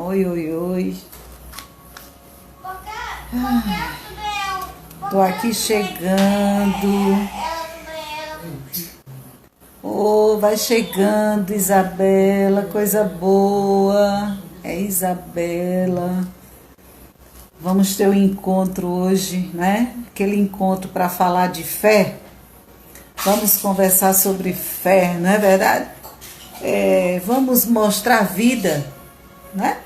Oi, oi, oi. Tô aqui chegando. Oh, vai chegando, Isabela, coisa boa. É Isabela. Vamos ter um encontro hoje, né? Aquele encontro para falar de fé. Vamos conversar sobre fé, não é verdade? Vamos mostrar a vida, né?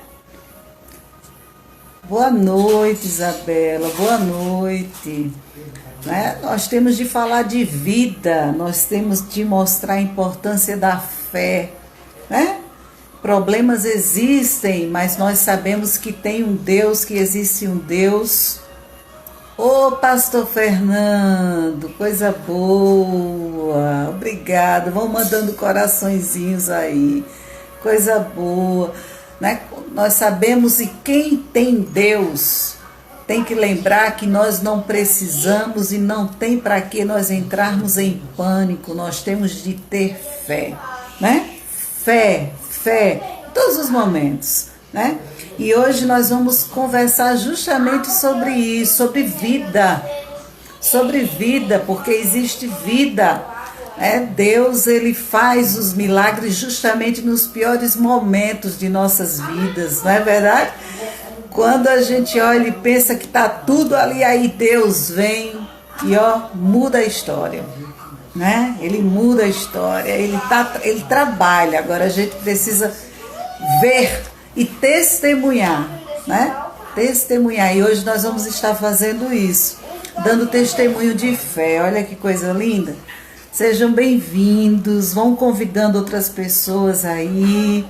Boa noite, Isabela. Boa noite. Né? Nós temos de falar de vida, nós temos de mostrar a importância da fé, né? Problemas existem, mas nós sabemos que tem um Deus, que existe um Deus. Ô, Pastor Fernando, coisa boa, obrigado. Vão mandando coraçõezinhos aí, coisa boa, né? Nós sabemos que quem tem Deus tem que lembrar que nós não precisamos e não tem para que nós entrarmos em pânico, nós temos de ter fé, né? Fé, em todos os momentos, né? E hoje nós vamos conversar justamente sobre isso, sobre vida, porque existe vida, né? Deus, ele faz os milagres justamente nos piores momentos de nossas vidas, não é verdade? Quando a gente olha e pensa que está tudo ali, aí Deus vem e muda a história, né? Ele muda a história, ele trabalha. Agora a gente precisa ver e testemunhar, né? Testemunhar. E hoje nós vamos estar fazendo isso, dando testemunho de fé. Olha que coisa linda. Sejam bem-vindos, vão convidando outras pessoas aí,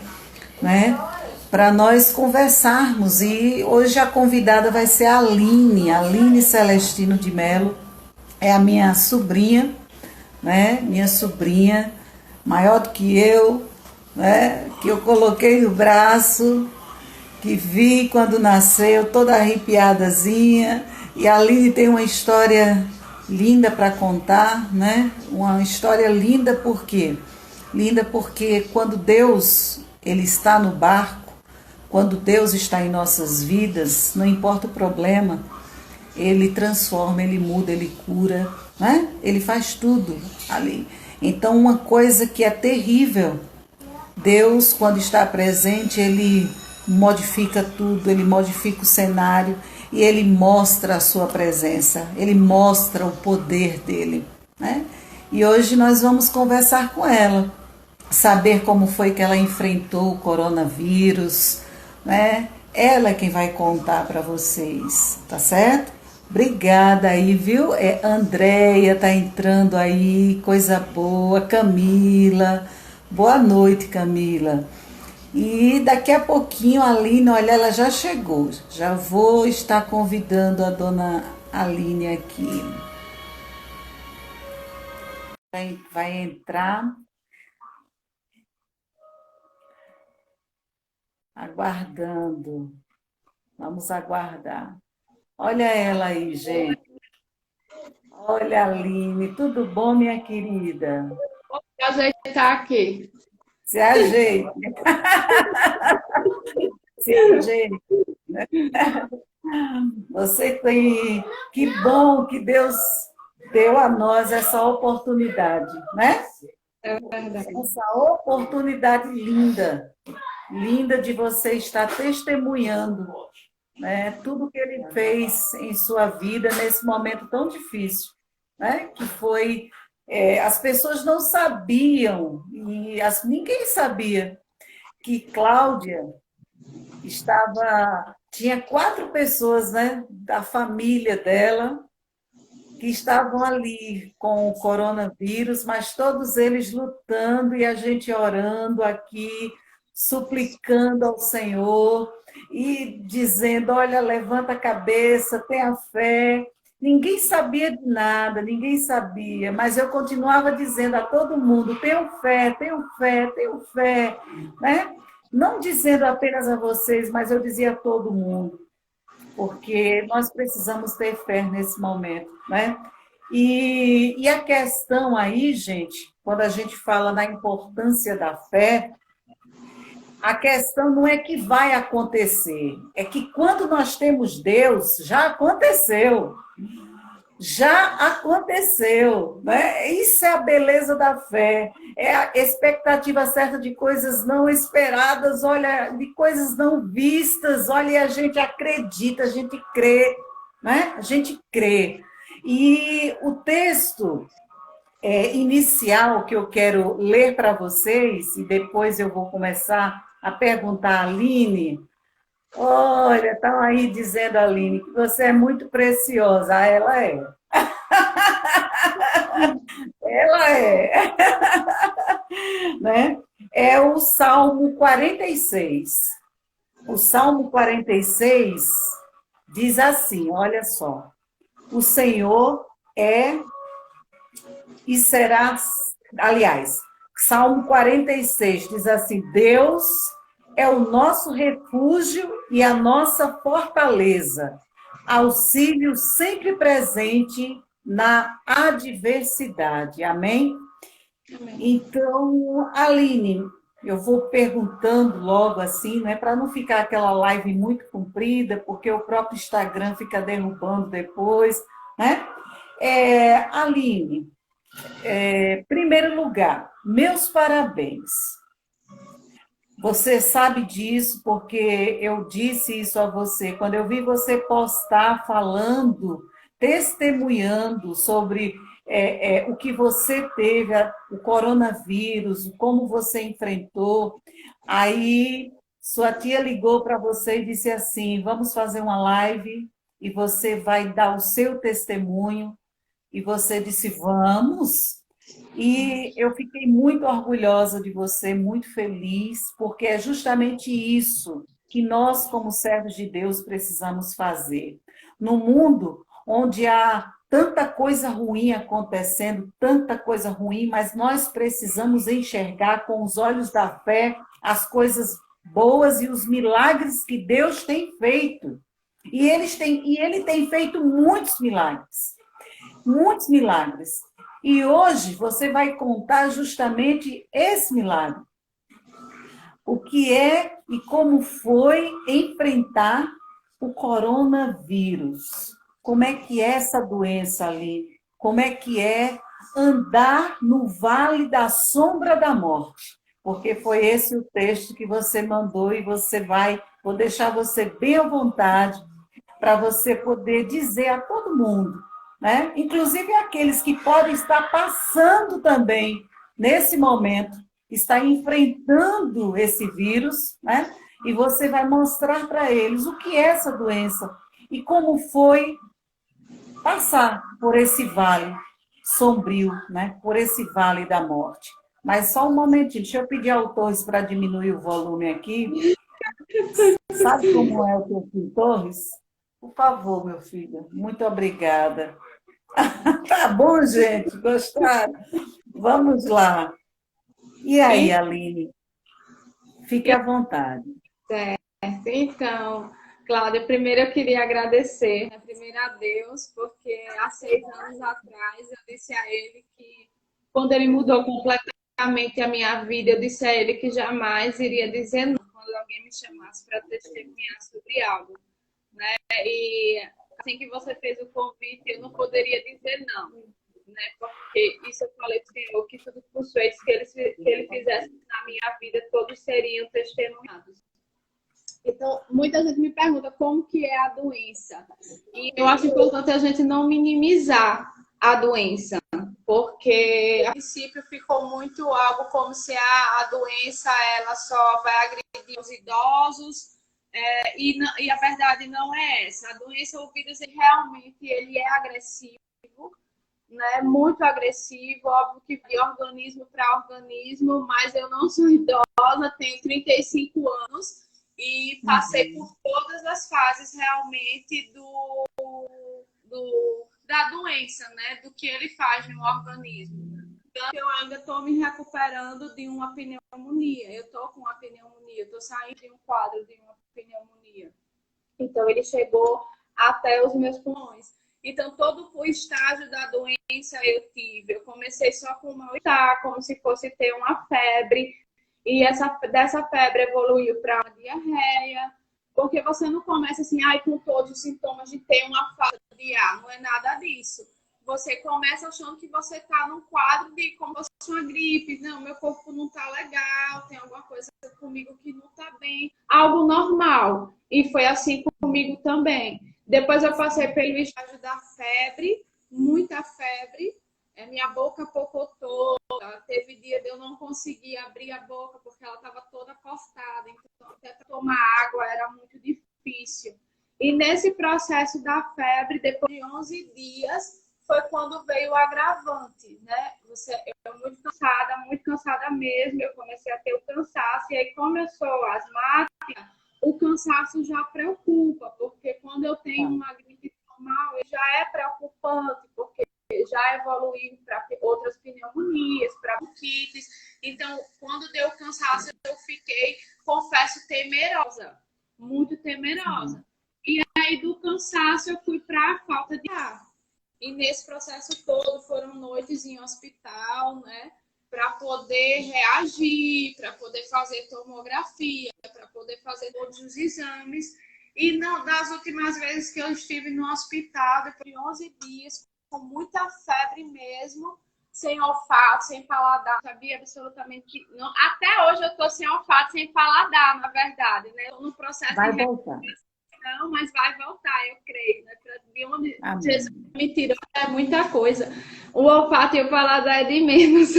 né? Para nós conversarmos. E hoje a convidada vai ser a Aline Celestino de Melo. É a minha sobrinha, né? Minha sobrinha, maior do que eu, né? Que eu coloquei no braço, que vi quando nasceu, toda arrepiadazinha. E a Aline tem uma história linda para contar, né? Uma história linda por quê? Linda porque quando Deus, ele está no barco, quando Deus está em nossas vidas, não importa o problema, ele transforma, ele muda, ele cura, né? Ele faz tudo ali. Então, uma coisa que é terrível, Deus, quando está presente, ele modifica tudo, ele modifica o cenário e ele mostra a sua presença, ele mostra o poder dele, né? E hoje nós vamos conversar com ela, saber como foi que ela enfrentou o coronavírus, né? Ela é quem vai contar para vocês, tá certo? Obrigada aí, viu? Andréia tá entrando aí, coisa boa. Camila, boa noite, Camila. E daqui a pouquinho a Aline, olha, ela já chegou. Já vou estar convidando a dona Aline aqui. Vai entrar. Aguardando. Vamos aguardar. Olha ela aí, gente. Olha a Aline. Tudo bom, minha querida? Vou ajeitar aqui. Se ajeite. Se ajeite. Você tem... Que bom que Deus deu a nós essa oportunidade, né? É verdade. Essa oportunidade linda. Linda de você estar testemunhando, né, tudo que ele fez em sua vida nesse momento tão difícil, né, que foi, as pessoas não sabiam, e ninguém sabia que Cláudia tinha 4 pessoas, né, da família dela, que estavam ali com o coronavírus, mas todos eles lutando e a gente orando aqui, suplicando ao Senhor e dizendo: olha, levanta a cabeça, tenha fé. Ninguém sabia de nada, ninguém sabia, mas eu continuava dizendo a todo mundo: tenham fé, tenham fé, tenham fé, né? Não dizendo apenas a vocês, mas eu dizia a todo mundo, porque nós precisamos ter fé nesse momento, né? E a questão aí, gente, quando a gente fala na importância da fé, A questão não é que vai acontecer, é que quando nós temos Deus, já aconteceu. Já aconteceu, né? Isso é a beleza da fé, é a expectativa certa de coisas não esperadas, olha, de coisas não vistas, olha, e a gente acredita, a gente crê, né? A gente crê. E o texto inicial que eu quero ler para vocês, e depois eu vou começar a perguntar a Aline. Olha, estão aí dizendo, Aline, que você é muito preciosa. Ah, ela é. Ela é. Né? É o Salmo 46. O Salmo 46 diz assim, olha só. O Senhor é e será... Aliás, Salmo 46 diz assim, Deus é o nosso refúgio e a nossa fortaleza, auxílio sempre presente na adversidade. Amém? Amém. Então, Aline, eu vou perguntando logo assim, né, para não ficar aquela live muito comprida, porque o próprio Instagram fica derrubando depois, né? Aline, primeiro lugar, meus parabéns. Você sabe disso porque eu disse isso a você. Quando eu vi você postar falando, testemunhando sobre o que você teve, o coronavírus, como você enfrentou, aí sua tia ligou para você e disse assim: vamos fazer uma live e você vai dar o seu testemunho. E você disse: vamos. E eu fiquei muito orgulhosa de você, muito feliz, porque é justamente isso que nós, como servos de Deus, precisamos fazer. No mundo onde há tanta coisa ruim acontecendo, tanta coisa ruim, mas nós precisamos enxergar com os olhos da fé as coisas boas e os milagres que Deus tem feito. E ele tem feito muitos milagres. Muitos milagres. E hoje você vai contar justamente esse milagre. O que é e como foi enfrentar o coronavírus. Como é que é essa doença ali? Como é que é andar no vale da sombra da morte? Porque foi esse o texto que você mandou e vou deixar você bem à vontade para você poder dizer a todo mundo, né? Inclusive aqueles que podem estar passando também nesse momento, está enfrentando esse vírus, né? E você vai mostrar para eles o que é essa doença e como foi passar por esse vale sombrio, né? Por esse vale da morte. Mas só um momentinho, deixa eu pedir ao Torres para diminuir o volume aqui. Sabe como é o teu Torres? Por favor, meu filho. Muito obrigada. Tá bom, gente? Gostaram? Vamos lá. E aí, Aline? Fique à vontade. Então, Cláudia, primeiro eu queria agradecer, né, primeiro a Deus, porque há 6 anos atrás eu disse a Ele que, quando Ele mudou completamente a minha vida, eu disse a Ele que jamais iria dizer não quando alguém me chamasse para testemunhar sobre algo, né? E assim que você fez o convite, eu não poderia dizer não, né? Porque isso eu falei para o Senhor, que tudo que os feitos que Ele fizesse na minha vida, todos seriam testemunhados. Então, muita gente me pergunta como que é a doença. E eu acho importante a gente não minimizar a doença, porque a princípio ficou muito algo como se a doença ela só vai agredir os idosos, e a verdade não é essa. A doença, o vírus, realmente ele é agressivo, né? Muito agressivo, óbvio que de organismo para organismo, mas eu não sou idosa, tenho 35 anos, e passei por todas as fases realmente da doença, né? Do que ele faz no organismo. Então, eu ainda estou me recuperando de uma pneumonia. Eu estou com uma pneumonia, eu estou saindo de um quadro de uma pneumonia. Então, ele chegou até os meus pulmões. Então, todo o estágio da doença eu tive. Eu comecei só com mal-estar, como se fosse ter uma febre. E dessa febre evoluiu para uma diarreia, porque você não começa assim, com todos os sintomas de ter uma falta de ar, não é nada disso. Você começa achando que você está num quadro de como se fosse uma gripe. Não, meu corpo não está legal, tem alguma coisa comigo que não está bem. Algo normal. E foi assim comigo também. Depois eu passei pelo estágio da febre, muita febre. Minha boca pocotou. Teve dia de eu não conseguir abrir a boca porque ela estava toda cortada. Então, até tomar água era muito difícil. E nesse processo da febre, depois de 11 dias, foi quando veio o agravante, né? Eu muito cansada mesmo. Eu comecei a ter o cansaço. E aí começou as asmática. O cansaço já preocupa, porque quando eu tenho uma gripe normal, já é preocupante, porque já evoluiu para outras pneumonias, para bronquites. Então, quando deu cansaço, eu fiquei, confesso, temerosa, muito temerosa. E aí, do cansaço, eu fui para a falta de ar. E nesse processo todo, foram noites em hospital, né? Para poder reagir, para poder fazer tomografia, para poder fazer todos os exames. E não, das últimas vezes que eu estive no hospital, depois de 11 dias, com muita febre mesmo, sem olfato, sem paladar, não sabia absolutamente não. Até hoje eu estou sem olfato, sem paladar, na verdade, né? Estou no processo Vai de voltar. recuperação, mas vai voltar, eu creio, né? De onde Amém. Jesus me tirou é muita coisa. O olfato e o paladar é de menos.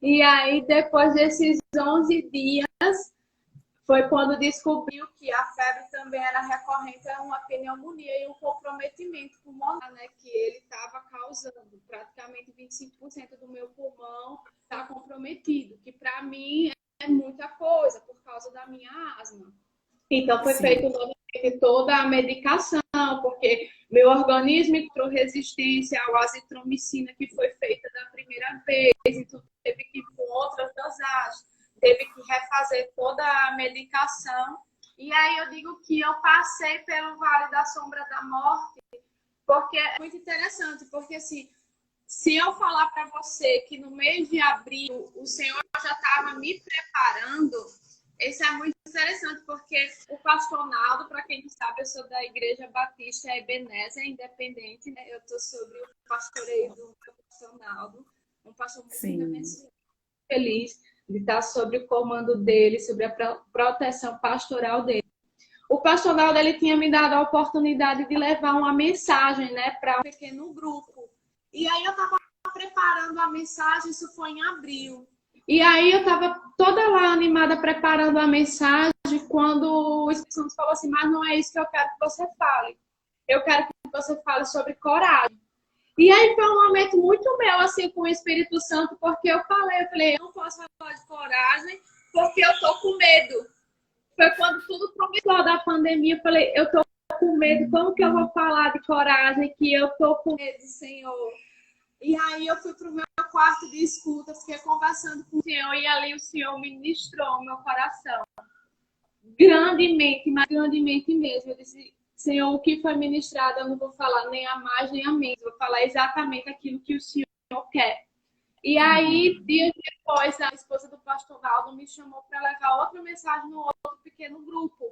E aí, depois desses 11 dias, foi quando descobriu que a febre também era recorrente a uma pneumonia e um comprometimento pulmonar, né, que ele estava causando. Praticamente 25% do meu pulmão está comprometido, que para mim é muita coisa por causa da minha asma. Então foi feito novamente toda a medicação, porque meu organismo encontrou resistência ao azitromicina que foi feita da primeira vez, então teve que ir com outras dosagens, teve que refazer toda a medicação. E aí eu digo que eu passei pelo Vale da Sombra da Morte, porque é muito interessante, porque assim, se eu falar para você que no mês de abril o Senhor já estava me preparando, isso é muito interessante, porque o pastor Naldo, para quem não sabe, eu sou da Igreja Batista Ebenezer, independente, né? Eu estou sobre o pastoreio do pastor Naldo, um pastor muito abençoado, feliz de estar sobre o comando dele, sobre a proteção pastoral dele. O pastor Naldo, ele tinha me dado a oportunidade de levar uma mensagem, né, para um pequeno grupo. E aí eu estava preparando a mensagem, isso foi em abril. E aí eu estava toda lá animada preparando a mensagem quando o Espírito Santo falou assim, mas não é isso que eu quero que você fale. Eu quero que você fale sobre coragem. E aí foi um momento muito meu, assim, com o Espírito Santo, porque eu falei, eu não posso falar de coragem porque eu tô com medo. Foi quando tudo começou da pandemia, eu falei, eu tô com medo, como que eu vou falar de coragem que eu tô com medo, Senhor? E aí eu fui pro meu quarto de escuta, fiquei conversando com o Senhor e ali o Senhor ministrou o meu coração. Grandemente, mas grandemente mesmo. Eu disse, Senhor, o que foi ministrado eu não vou falar nem a mais nem a menos. Vou falar exatamente aquilo que o Senhor quer. E aí, dias depois, a esposa do pastor Naldo me chamou para levar outra mensagem no outro pequeno grupo.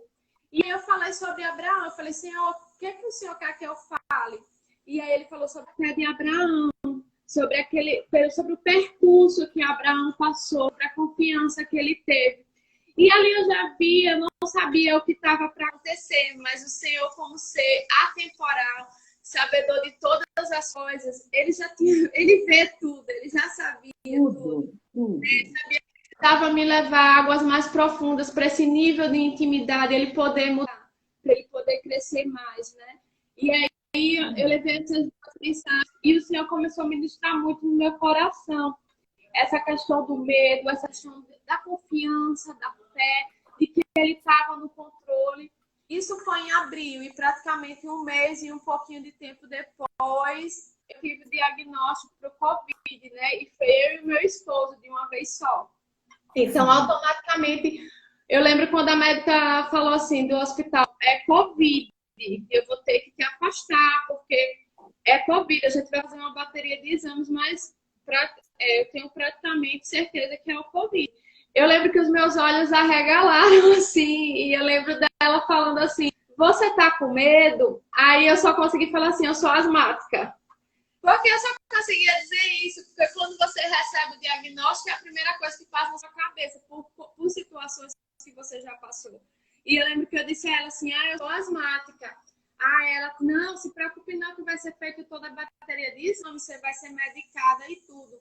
E aí eu falei sobre Abraão. Eu falei, Senhor, o que o Senhor quer que eu fale? E aí ele falou sobre a fé de Abraão, sobre o percurso que Abraão passou, sobre a confiança que ele teve. E ali eu já via, eu não sabia o que estava para acontecer, mas o Senhor, como ser atemporal, sabedor de todas as coisas, ele vê tudo, ele já sabia tudo. Ele sabia que estava a me levar a águas mais profundas, para esse nível de intimidade, ele poder mudar, para ele poder crescer mais, né? E aí eu levei essas mensagens e o Senhor começou a ministrar muito no meu coração. Essa questão do medo, essa questão da confiança, da fé, de que ele estava no controle. Isso foi em abril e praticamente um mês e um pouquinho de tempo depois eu tive o diagnóstico para o Covid, né? E foi eu e o meu esposo de uma vez só. Então, automaticamente, eu lembro quando a médica falou assim do hospital, é Covid, eu vou ter que te afastar, porque é Covid, a gente vai fazer uma bateria de exames, mas eu tenho praticamente certeza que é o Covid. Eu lembro que os meus olhos arregalaram, assim, e eu lembro dela falando assim, você tá com medo? Aí eu só consegui falar assim, eu sou asmática. Porque eu só conseguia dizer isso, porque quando você recebe o diagnóstico, é a primeira coisa que passa na sua cabeça, por situações que você já passou. E eu lembro que eu disse a ela assim, eu sou asmática. Ela, não, se preocupe não, que vai ser feita toda a bateria disso, não, você vai ser medicada e tudo.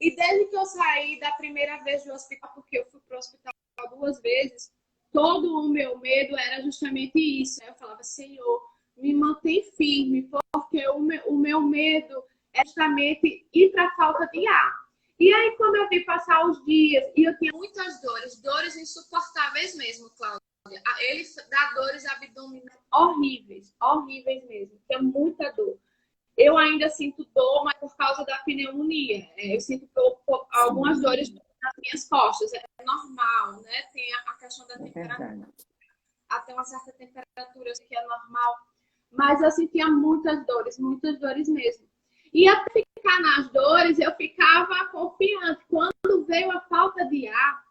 E desde que eu saí da primeira vez do hospital, porque eu fui para o hospital 2 vezes, todo o meu medo era justamente isso. Eu falava, Senhor, me mantém firme, porque o meu medo é justamente ir para a falta de ar. E aí, quando eu vi passar os dias, e eu tinha muitas dores insuportáveis mesmo, Cláudia. Ele dá dores abdominais horríveis, horríveis mesmo, que é muita dor. Eu ainda sinto dor, mas por causa da pneumonia. Eu sinto algumas dores nas minhas costas. É normal, né? Tem a questão da temperatura. Até uma certa temperatura, eu sei que é normal. Mas eu sentia muitas dores mesmo. E até ficar nas dores, eu ficava confiante. Quando veio a falta de ar,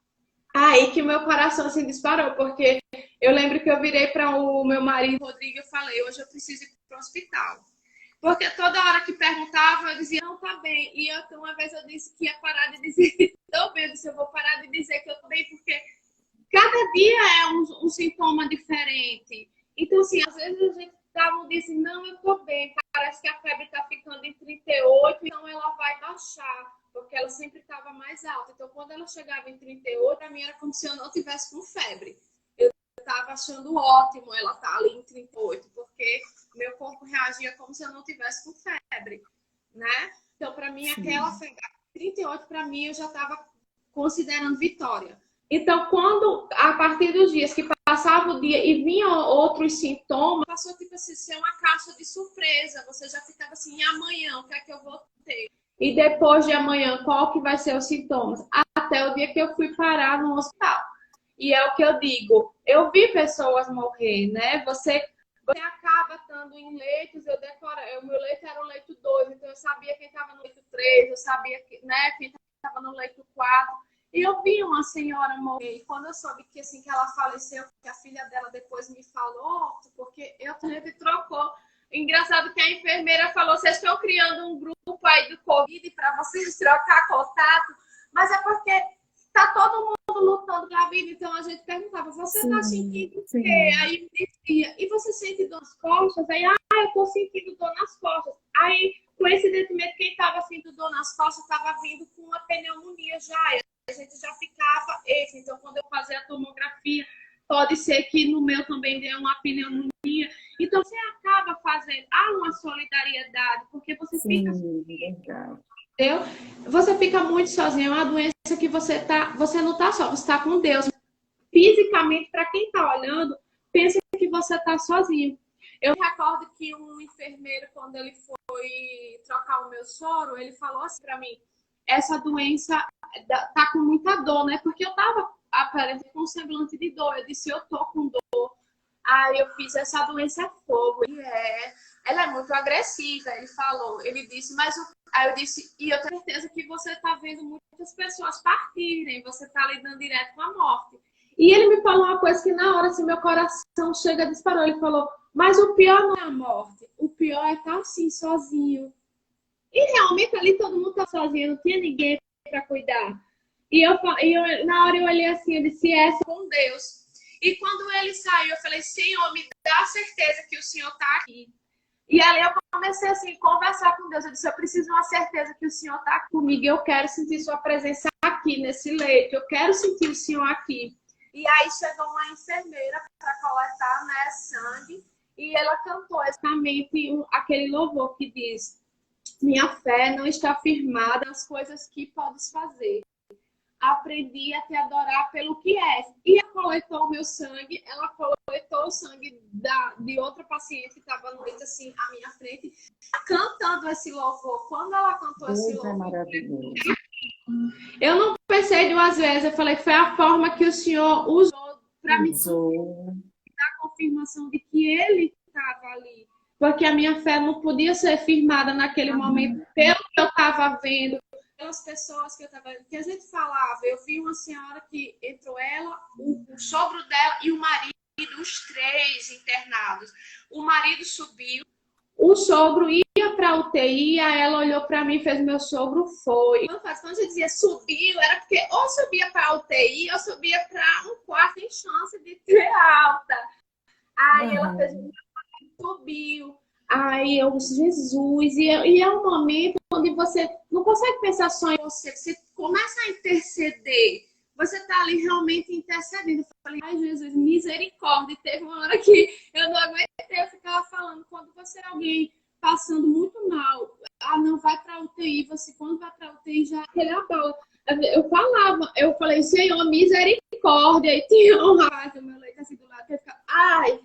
aí que meu coração assim disparou, porque eu lembro que eu virei para o meu marido, Rodrigo, e eu falei, hoje eu preciso ir para o hospital. Porque toda hora que perguntava, eu dizia, não, tá bem. E uma vez eu disse que ia parar de dizer, tô bem, eu vou parar de dizer que eu tô bem, porque cada dia é um sintoma diferente. Então, assim, às vezes a gente dizendo, não, eu tô bem, parece que a febre tá ficando em 38, então ela vai baixar, porque ela sempre estava mais alta. Então, quando ela chegava em 38, para mim era como se eu não tivesse com febre. Eu estava achando ótimo ela estar ali em 38, porque meu corpo reagia como se eu não tivesse com febre, né? Então, para mim, aquela febre 38, para mim, eu já estava considerando vitória. Então, a partir dos dias que passava o dia e vinham outros sintomas, passou tipo assim, ser uma caixa de surpresa. Você já ficava assim, e amanhã, o que é que eu vou ter? E depois de amanhã, qual que vai ser os sintomas? Até o dia que eu fui parar no hospital. E é o que eu digo, eu vi pessoas morrer, né? Você acaba estando em leitos, o meu leito era o leito 2, então eu sabia quem estava no leito 3, eu sabia quem estava no leito 4. E eu vi uma senhora morrer, e quando eu soube que, assim, que ela faleceu, que a filha dela depois me falou, porque eu também trocou. Engraçado que a enfermeira falou, vocês estão criando um grupo aí do Covid para vocês trocar contato, mas é porque tá todo mundo lutando pela vida, então a gente perguntava, você tá sentindo o quê? Aí dizia, e você sente dor nas costas? Aí, eu tô sentindo dor nas costas. Aí, coincidentemente, quem tava sentindo dor nas costas tava vindo com uma pneumonia já. A gente já ficava então quando eu fazia a tomografia, pode ser que no meu também dê uma pneumonia. Então você acaba fazendo, uma solidariedade, porque você fica entendeu? Você fica muito sozinho, é uma doença que você não tá só, você tá com Deus. Fisicamente, para quem tá olhando, pensa que você tá sozinho. Eu me recordo que um enfermeiro, quando ele foi trocar o meu soro, ele falou assim para mim, essa doença tá com muita dor, né? Porque eu tava aparecendo com um semblante de dor. Eu disse, eu tô com dor. Aí eu fiz, essa doença é fogo. Ela é muito agressiva, ele falou. Ele disse, aí eu disse, e eu tenho certeza que você tá vendo muitas pessoas partirem, você tá lidando direto com a morte. E ele me falou uma coisa que na hora, assim, meu coração chega, disparou. Ele falou, mas o pior não é a morte, o pior é estar assim, sozinho. E realmente ali todo mundo tá sozinho, não tinha ninguém para cuidar. E na hora eu olhei assim, eu disse, com Deus. E quando ele saiu, eu falei, Senhor, me dá a certeza que o Senhor tá aqui. E ali eu comecei assim, a conversar com Deus. Eu disse, eu preciso de uma certeza que o Senhor tá comigo. Eu quero sentir sua presença aqui, nesse leito. Eu quero sentir o Senhor aqui. E aí chegou uma enfermeira para coletar, né, sangue. E ela cantou exatamente aquele louvor que diz, minha fé não está firmada nas coisas que podes fazer. Aprendi a te adorar pelo que és. E ela coletou o meu sangue, ela coletou o sangue de outra paciente que estava no leito, assim, à minha frente, cantando esse louvor. Quando ela cantou esse louvor, eu não pensei 2 vezes, eu falei que foi a forma que o Senhor usou para me dar a confirmação de que Ele estava ali. Porque a minha fé não podia ser firmada naquele momento, pelo que eu estava vendo, aquelas pessoas que eu tava, que a gente falava, eu vi uma senhora que entrou ela, o sogro dela e o marido, os três internados. O marido subiu, o sogro ia para a UTI, aí ela olhou para mim e fez: meu sogro foi. Quando a gente dizia subiu, era porque ou subia para a UTI ou subia para um quarto em chance de ter alta. Aí ela fez: subiu. Aí eu disse: Jesus, e é um momento onde você não consegue pensar só em você, você começa a interceder. Você está ali realmente intercedendo. Eu falei: ai, Jesus, misericórdia. E teve uma hora que eu não aguentei, eu ficava falando: quando você é alguém passando muito mal, não vai para UTI, você quando vai para UTI já aquele abalo. Eu falei: Senhor, misericórdia. E tinha um rapaz do meu leito assim do lado, que eu ficava: ai.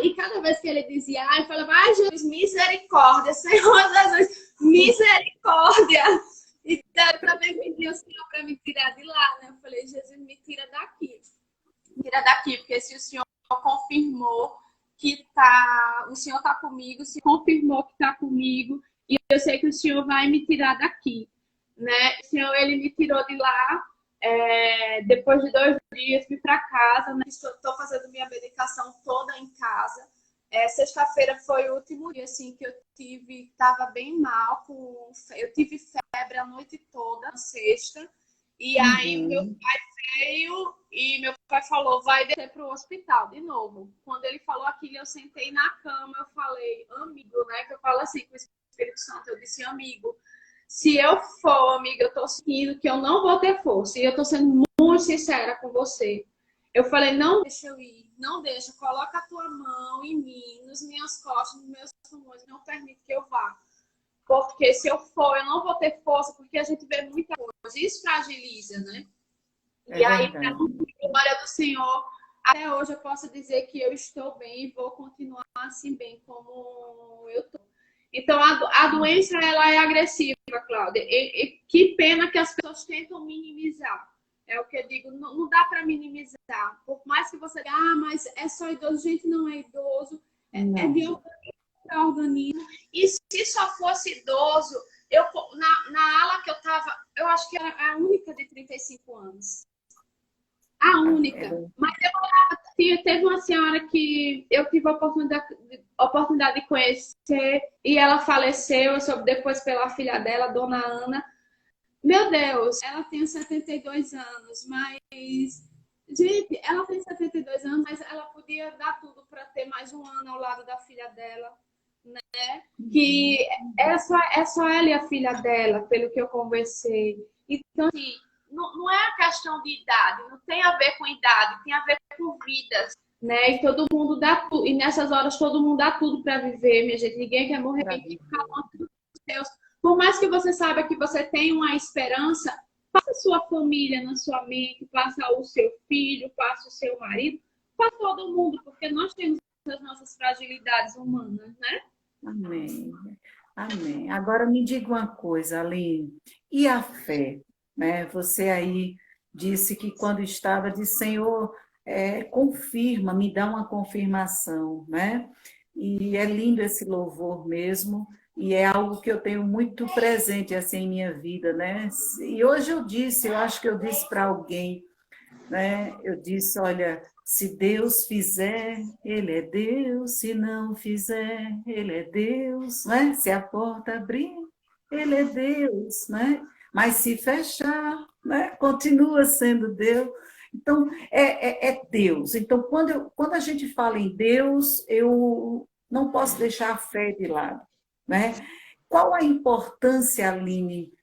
E cada vez que ele dizia, eu falava: ai, Jesus, misericórdia, Senhor Jesus, misericórdia. Então, eu também pedi ao Senhor para me tirar de lá, né? Eu falei: Jesus, me tira daqui. Tira daqui, porque se o Senhor confirmou que o Senhor está comigo, se confirmou que está comigo, e eu sei que o Senhor vai me tirar daqui, né? O Senhor, ele me tirou de lá. Depois de 2 dias, fui para casa, né? Estou fazendo minha medicação toda em casa. Sexta-feira foi o último dia assim, que eu estava bem mal, eu tive febre a noite toda, na sexta, e aí meu pai veio e meu pai falou: vai descer para o hospital de novo. Quando ele falou aquilo, eu sentei na cama, eu falei: amigo, né? Que eu falo assim com o Espírito Santo, eu disse: amigo, se eu for, amiga, eu tô sentindo que eu não vou ter força. E eu tô sendo muito sincera com você. Eu falei: não deixa eu ir, não deixa. Coloca a tua mão em mim, nas minhas costas, nos meus pulmões. Não permite que eu vá. Porque se eu for, eu não vou ter força, porque a gente vê muita coisa. Isso fragiliza, né? E aí, para a glória do Senhor, até hoje eu posso dizer que eu estou bem e vou continuar assim bem como eu estou. Então, a doença, ela é agressiva, Cláudia. Que pena que as pessoas tentam minimizar. É o que eu digo, não dá para minimizar. Por mais que você diga: mas é só idoso. Gente, não é idoso. É de organismo para organismo. E se só fosse idoso, na ala que eu estava, eu acho que era a única de 35 anos. A única. Mas teve uma senhora que eu tive a oportunidade de conhecer e ela faleceu. Eu soube depois pela filha dela, Dona Ana. Meu Deus, ela tem 72 anos, mas... Gente, ela tem 72 anos, mas ela podia dar tudo para ter mais um ano ao lado da filha dela, né? Que é só ela e a filha dela, pelo que eu conversei. Então, assim, não é a questão de idade, não tem a ver com idade, tem a ver com vidas, né? E todo mundo dá tudo, e nessas horas todo mundo dá tudo para viver, minha gente. Ninguém quer morrer, ninguém quer ficar longe dos seus. Por mais que você saiba que você tem uma esperança, passa a sua família na sua mente, passa o seu filho, passa o seu marido, passa todo mundo, porque nós temos as nossas fragilidades humanas, né? Amém. Amém. Agora me diga uma coisa, Aline, e a fé? Né? Você aí disse que quando estava, disse: Senhor, confirma, me dá uma confirmação, né? E é lindo esse louvor mesmo, e é algo que eu tenho muito presente assim em minha vida, né? E hoje eu acho que eu disse para alguém, né? Eu disse: olha, se Deus fizer, Ele é Deus; se não fizer, Ele é Deus, né? Se a porta abrir, Ele é Deus, né? Mas se fechar, né? Continua sendo Deus. Então, é Deus. Então, quando a gente fala em Deus, eu não posso deixar a fé de lado, né? Qual a importância, Aline?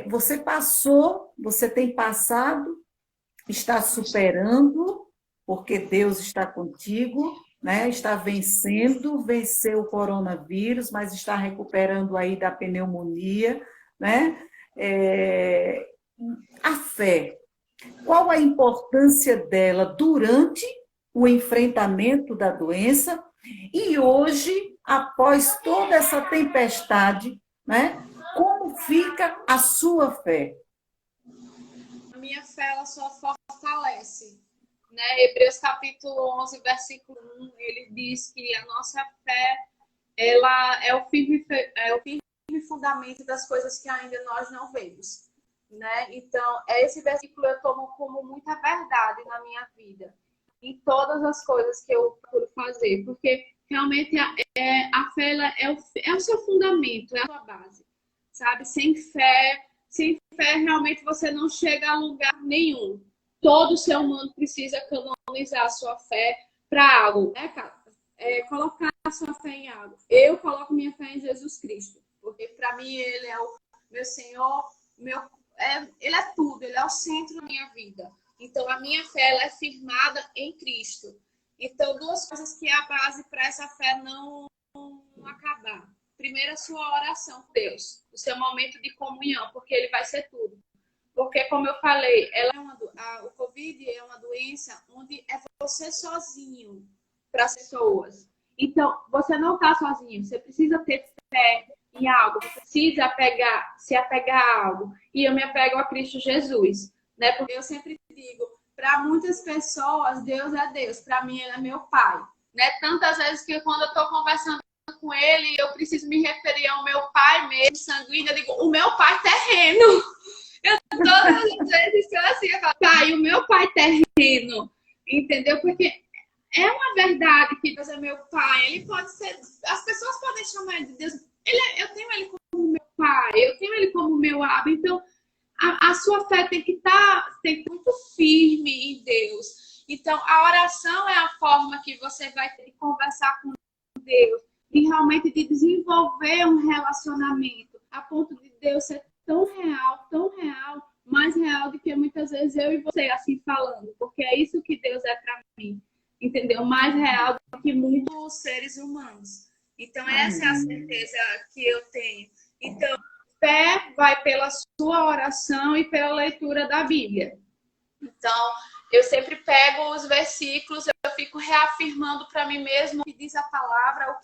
Você tem passado, está superando, porque Deus está contigo, né? Está venceu o coronavírus, mas está recuperando aí da pneumonia, né? A fé, qual a importância dela durante o enfrentamento da doença e hoje, após toda essa tempestade, né? Como fica a sua fé? A minha fé, ela só fortalece, né? Hebreus capítulo 11, versículo 1, ele diz que a nossa fé, ela é o firme fundamento das coisas que ainda nós não vemos, né? Então, esse versículo eu tomo como muita verdade na minha vida, em todas as coisas que eu procuro fazer, porque realmente a fé ela é o seu fundamento, é a sua base, sabe? Sem fé realmente você não chega a lugar nenhum. Todo ser humano precisa canonizar a sua fé para algo, né, cara? Colocar a sua fé em algo. Eu coloco minha fé em Jesus Cristo, porque para mim ele é o meu Senhor, ele é tudo, ele é o centro da minha vida. Então a minha fé ela é firmada em Cristo. Então duas coisas que é a base para essa fé não acabar. Primeiro, a sua oração com Deus, o seu momento de comunhão, porque ele vai ser tudo. Porque, como eu falei, o Covid é uma doença onde é você sozinho para as pessoas. Então, você não está sozinho. Você precisa ter fé em algo. Você precisa se apegar a algo. E eu me apego a Cristo Jesus. Né? Porque eu sempre digo, para muitas pessoas, Deus é Deus. Para mim, Ele é meu Pai. Né? Tantas vezes que quando eu estou conversando com Ele, eu preciso me referir ao meu Pai mesmo, sanguíneo. Eu digo, o meu Pai terreno. Todas as vezes que eu assim, eu falo, Pai, o meu Pai terreno. Entendeu? Porque é uma verdade que Deus é meu Pai. Ele pode ser. As pessoas podem chamar de Deus. Eu tenho Ele como meu Pai, eu tenho Ele como meu Abba. Então, a sua fé tem que estar muito firme em Deus. Então, a oração é a forma que você vai ter de conversar com Deus e realmente de desenvolver um relacionamento a ponto de Deus ser tão real, mais real do que muitas vezes eu e você assim falando, porque é isso que Deus é para mim, entendeu? Mais real do que muitos seres humanos. Então essa é a certeza que eu tenho. Então, fé vai pela sua oração e pela leitura da Bíblia. Então, eu sempre pego os versículos, eu fico reafirmando para mim mesmo o que diz a palavra,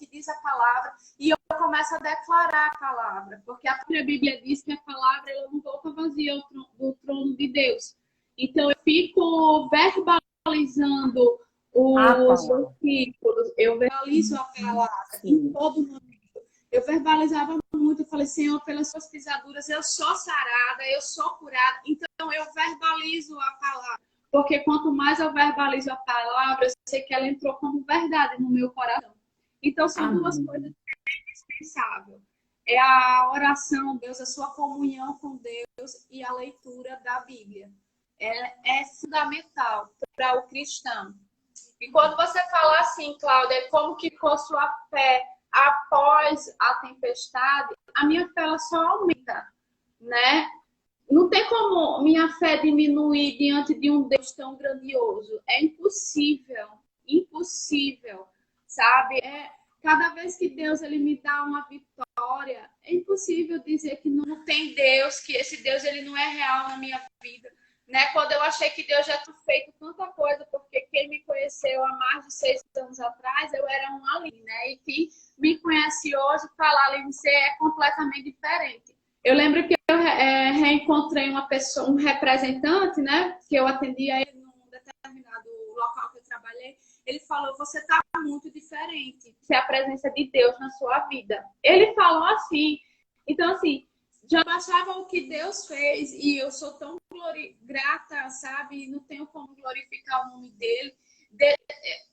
e eu começo a declarar a palavra, porque a própria Bíblia diz que a palavra ela não volta vazia do trono de Deus. Então, eu fico verbalizando os versículos, eu verbalizo a palavra em todo momento. Eu verbalizava muito, eu falei, Senhor, pelas suas pisaduras, eu sou sarada, eu sou curada. Então, eu verbalizo a palavra. Porque quanto mais eu verbalizo a palavra, eu sei que ela entrou como verdade no meu coração. Então, são duas coisas que é indispensável. É a oração, Deus, a sua comunhão com Deus e a leitura da Bíblia. É fundamental para o cristão. E quando você fala assim, Cláudia, como que ficou sua fé após a tempestade, a minha fé ela só aumenta, né? Não tem como minha fé diminuir diante de um Deus tão grandioso. É impossível, sabe? Cada vez que Deus ele me dá uma vitória, é impossível dizer que não tem Deus, que esse Deus ele não é real na minha vida. Né? Quando eu achei que Deus já tinha feito tanta coisa, porque quem me conheceu há mais de 6 anos atrás, eu era um Aline, né? E quem me conhece hoje, falar Aline C é completamente diferente. Eu lembro que eu reencontrei uma pessoa, um representante, né? Que eu atendia ele num determinado local que eu trabalhei. Ele falou, você está muito diferente. Se a presença de Deus na sua vida. Ele falou assim. Então, assim, já baixava o que Deus fez e eu sou tão grata, sabe? Não tenho como glorificar o nome dele.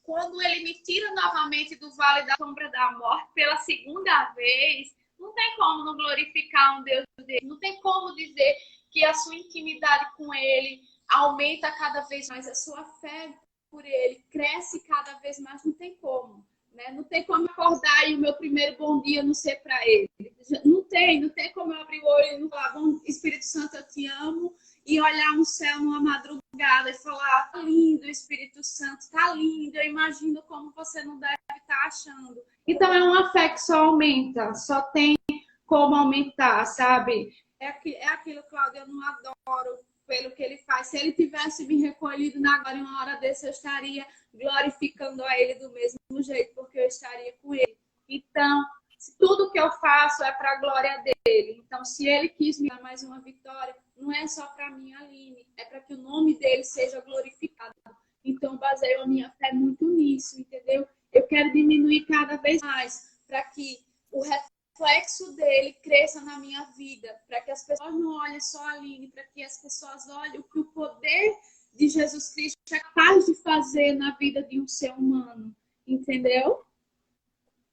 Quando ele me tira novamente do vale da sombra da morte pela segunda vez, não tem como não glorificar um Deus dele. Não tem como dizer que a sua intimidade com ele aumenta cada vez mais, a sua fé por ele cresce cada vez mais. Não tem como. Né? Não tem como acordar e o meu primeiro bom dia não ser para ele. Não tem como eu abrir o olho e falar, bom, Espírito Santo, eu te amo, e olhar no céu numa madrugada e falar, tá lindo, Espírito Santo, tá lindo, eu imagino como você não deve estar achando. Então é uma fé que só aumenta, só tem como aumentar, sabe? É aquilo, Cláudia, eu não adoro pelo que ele faz. Se ele tivesse me recolhido na agora em uma hora dessa, eu estaria glorificando a ele do mesmo jeito, porque eu estaria com ele. Então, tudo que eu faço é para a glória dele. Então, se ele quis me dar mais uma vitória, não é só para mim, Aline, é para que o nome dele seja glorificado. Então, baseio a minha fé muito nisso, entendeu? Eu quero diminuir cada vez mais para que o reflexo dele cresça na minha vida, para que as pessoas não olhem só a Aline, para que as pessoas olhem o que o poder de Jesus Cristo é capaz de fazer na vida de um ser humano, entendeu?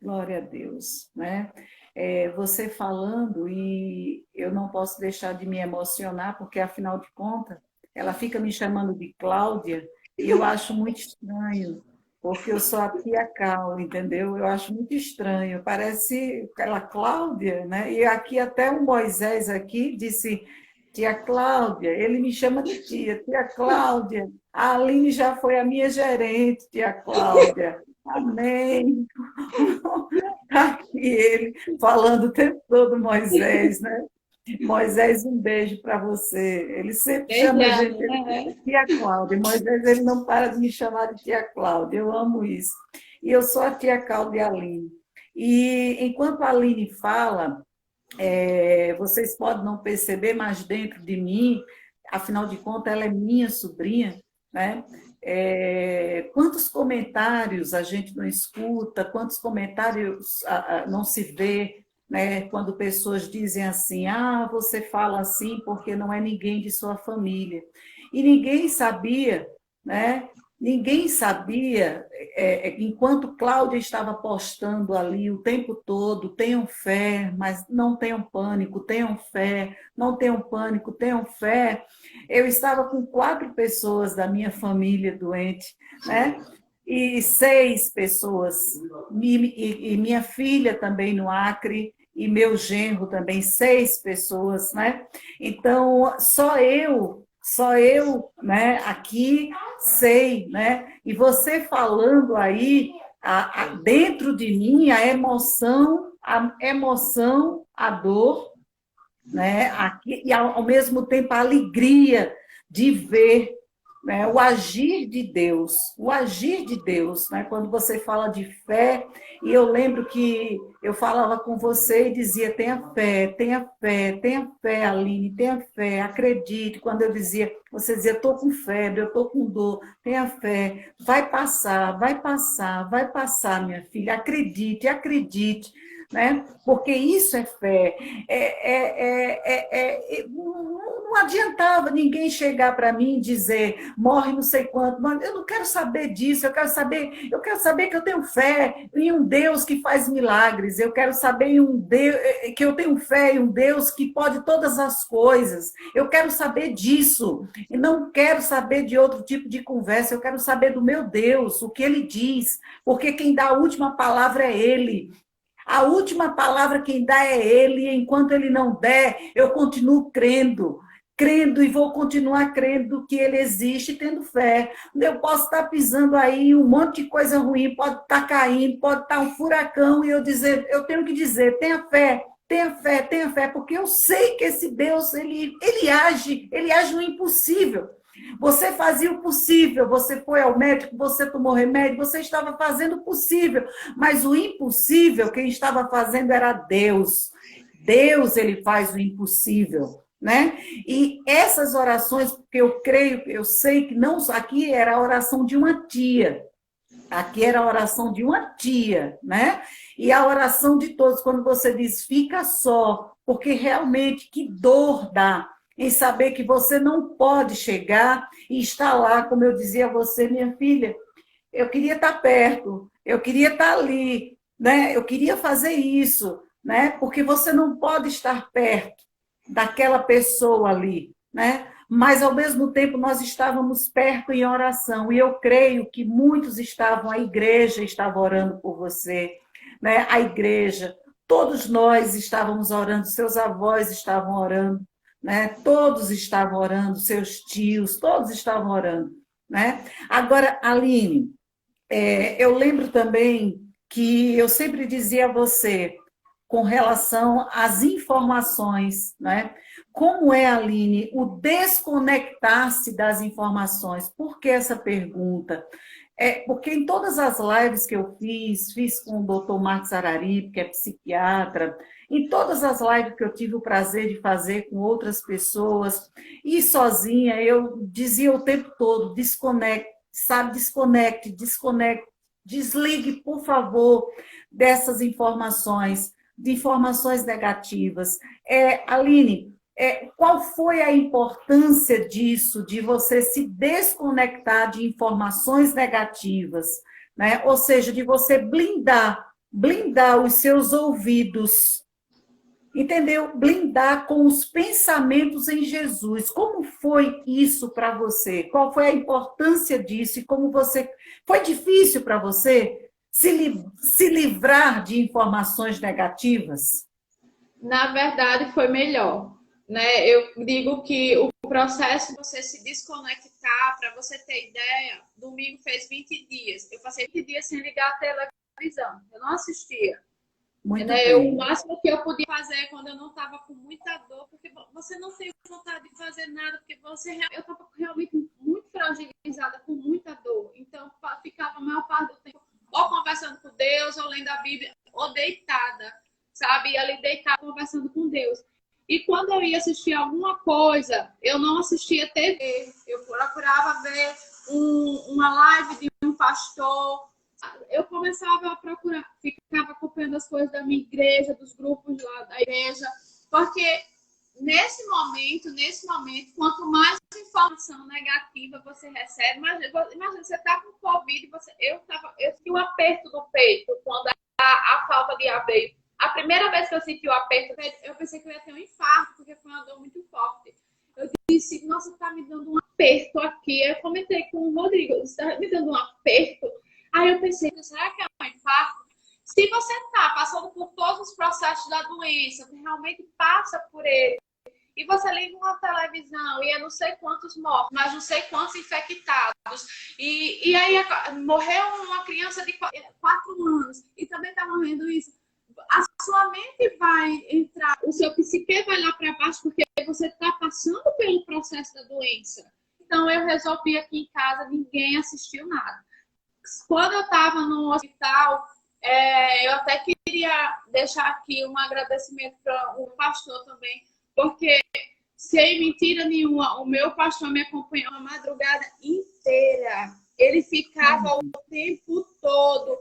Glória a Deus, né? Você falando, e eu não posso deixar de me emocionar, porque afinal de contas, ela fica me chamando de Cláudia, e eu acho muito estranho, porque eu sou a tia Cal, entendeu? Eu acho muito estranho, parece aquela Cláudia, né? E aqui até o Moisés aqui disse, tia Cláudia, ele me chama de tia Cláudia, a Aline já foi a minha gerente, tia Cláudia. Amém. Aqui ele falando o tempo todo, Moisés, né? Moisés, um beijo para você. Ele sempre chama a gente Beijando, de né? tia Cláudia. Moisés, ele não para de me chamar de tia Cláudia. Eu amo isso. E eu sou a tia Cláudia Aline. E enquanto a Aline fala, vocês podem não perceber, mas dentro de mim, afinal de contas, ela é minha sobrinha, né? Quantos comentários a gente não escuta, quantos comentários não se vê, né? Quando pessoas dizem assim, você fala assim porque não é ninguém de sua família. E ninguém sabia, né? Ninguém sabia, enquanto Cláudia estava postando ali o tempo todo, tenham fé, mas não tenham pânico, tenham fé, não tenham pânico, tenham fé. Eu estava com 4 pessoas da minha família doente, né? E 6 pessoas, e minha filha também no Acre, e meu genro também, 6 pessoas, né? Então, só eu, né, aqui sei, né? E você falando aí, dentro de mim, a emoção, a dor, né? Aqui, e ao mesmo tempo a alegria de ver, né, o agir de Deus, né? Quando você fala de fé, e eu lembro que eu falava com você e dizia, tenha fé, tenha fé, tenha fé, Aline, tenha fé, acredite. Quando eu dizia, você dizia, estou com febre, eu estou com dor, tenha fé, vai passar, minha filha, acredite, acredite, né? Porque isso é fé. Não adiantava ninguém chegar para mim e dizer, morre não sei quanto, mas eu não quero saber disso, eu quero saber que eu tenho fé em um Deus que faz milagres, eu quero saber em um Deus, que eu tenho fé em um Deus que pode todas as coisas, eu quero saber disso, e não quero saber de outro tipo de conversa, eu quero saber do meu Deus, o que ele diz, porque quem dá a última palavra é ele. A última palavra quem dá é ele, e enquanto ele não der, eu continuo crendo e vou continuar crendo que ele existe, tendo fé. Eu posso estar pisando aí um monte de coisa ruim, pode estar caindo, pode estar um furacão, e eu tenho que dizer, tenha fé, porque eu sei que esse Deus, ele age no impossível. Você fazia o possível, você foi ao médico, você tomou remédio, você estava fazendo o possível, mas o impossível, quem estava fazendo era Deus. Deus, ele faz o impossível, né? E essas orações, porque eu creio, eu sei que não, aqui era a oração de uma tia, aqui era a oração de uma tia, né? E a oração de todos, quando você diz, fica só, porque realmente que dor dá em saber que você não pode chegar e estar lá, como eu dizia a você, minha filha, eu queria estar perto, eu queria estar ali, né? Eu queria fazer isso, né? Porque você não pode estar perto daquela pessoa ali, né? Mas, ao mesmo tempo, nós estávamos perto em oração, e eu creio que muitos estavam, a igreja estava orando por você, né? A igreja, todos nós estávamos orando, seus avós estavam orando, né? Todos estavam orando, seus tios, todos estavam orando, né? Agora, Aline, eu lembro também que eu sempre dizia a você, com relação às informações, né? Como é, Aline, o desconectar-se das informações? Por que essa pergunta? Porque em todas as lives que eu fiz com o doutor Marcos Araripe, que é psiquiatra, em todas as lives que eu tive o prazer de fazer com outras pessoas, e sozinha, eu dizia o tempo todo, desconecte, sabe, desconecte, desligue, por favor, dessas informações, de informações negativas. Aline, qual foi a importância disso, de você se desconectar de informações negativas, né? Ou seja, de você blindar os seus ouvidos, entendeu? Blindar com os pensamentos em Jesus. Como foi isso para você? Qual foi a importância disso? E como você... Foi difícil para você se livrar de informações negativas? Na verdade, foi melhor, né? Eu digo que o processo de você se desconectar, para você ter ideia, domingo fez 20 dias. Eu passei 20 dias sem ligar a televisão. Eu não assistia. Muito Né? O bem. máximo que eu podia fazer quando eu não estava com muita dor, porque você não tem vontade de fazer nada, porque eu estava realmente muito fragilizada, com muita dor. Então, ficava a maior parte do tempo ou conversando com Deus, ou lendo a Bíblia, ou deitada, sabe? Ali deitada, conversando com Deus. E quando eu ia assistir alguma coisa, eu não assistia TV. Eu procurava ver uma live de um pastor. Eu começava a procurar, ficava acompanhando as coisas da minha igreja, dos grupos lá da igreja, porque nesse momento, quanto mais informação negativa você recebe, imagina você tá com Covid, eu senti um aperto no peito quando a falta de ar veio. A primeira vez que eu senti o aperto, eu pensei que eu ia ter um infarto, porque foi uma dor muito forte. Eu disse, nossa, tá me dando um aperto aqui. Eu comentei com o Rodrigo, está me dando um aperto. Aí eu pensei, será que é um infarto? Se você está passando por todos os processos da doença, você realmente passa por ele, e você liga uma televisão e é não sei quantos mortos, mas não sei quantos infectados, e aí morreu uma criança de 4 anos e também está morrendo isso, a sua mente vai entrar, o seu psique vai lá para baixo porque você está passando pelo processo da doença. Então eu resolvi aqui em casa, ninguém assistiu nada. Quando eu estava no hospital, eu até queria deixar aqui um agradecimento para o pastor também, porque, sem mentira nenhuma, o meu pastor me acompanhou a madrugada inteira. Ele ficava o tempo todo.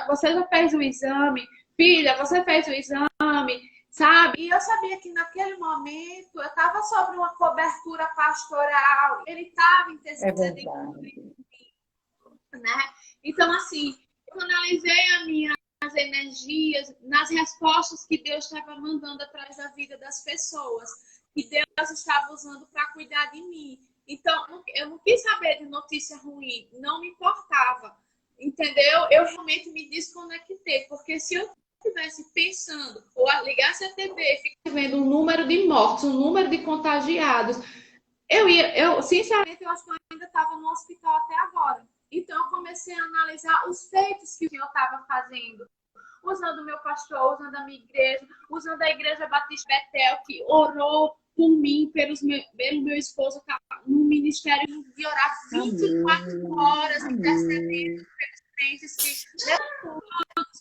Você já fez o exame? Filha, você fez o exame? Sabe? E eu sabia que naquele momento eu estava sobre uma cobertura pastoral. Ele estava intercedendo, né? Então, assim, eu analisei as minhas energias nas respostas que Deus estava mandando atrás da vida das pessoas, que Deus estava usando para cuidar de mim. Então, eu não quis saber de notícia ruim, não me importava, entendeu? Eu realmente me desconectei, porque se eu estivesse pensando, ou ligasse a TV, ficasse vendo o número de mortos, o número de contagiados, sinceramente, eu acho que eu ainda estava no hospital até agora. Então, eu comecei a analisar os feitos que eu estava fazendo. Usando o meu pastor, usando a minha igreja, usando a Igreja Batista Betel, que orou por mim, pelo meu esposo, que estava no ministério de orar 24 horas, intercedendo pelos crentes,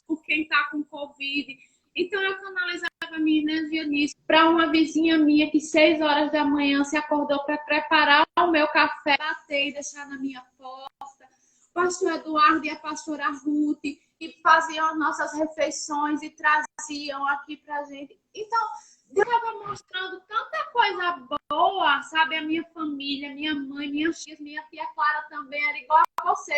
por quem está com Covid. Então, eu canalizava a minha energia nisso. Para uma vizinha minha que 6 horas da manhã se acordou para preparar o meu café, bater e deixar na minha porta. O pastor Eduardo e a pastora Ruth, que faziam as nossas refeições e traziam aqui pra gente. Então, Deus estava mostrando tanta coisa boa, sabe? A minha família, minha mãe, minha tia Clara também era igual a você.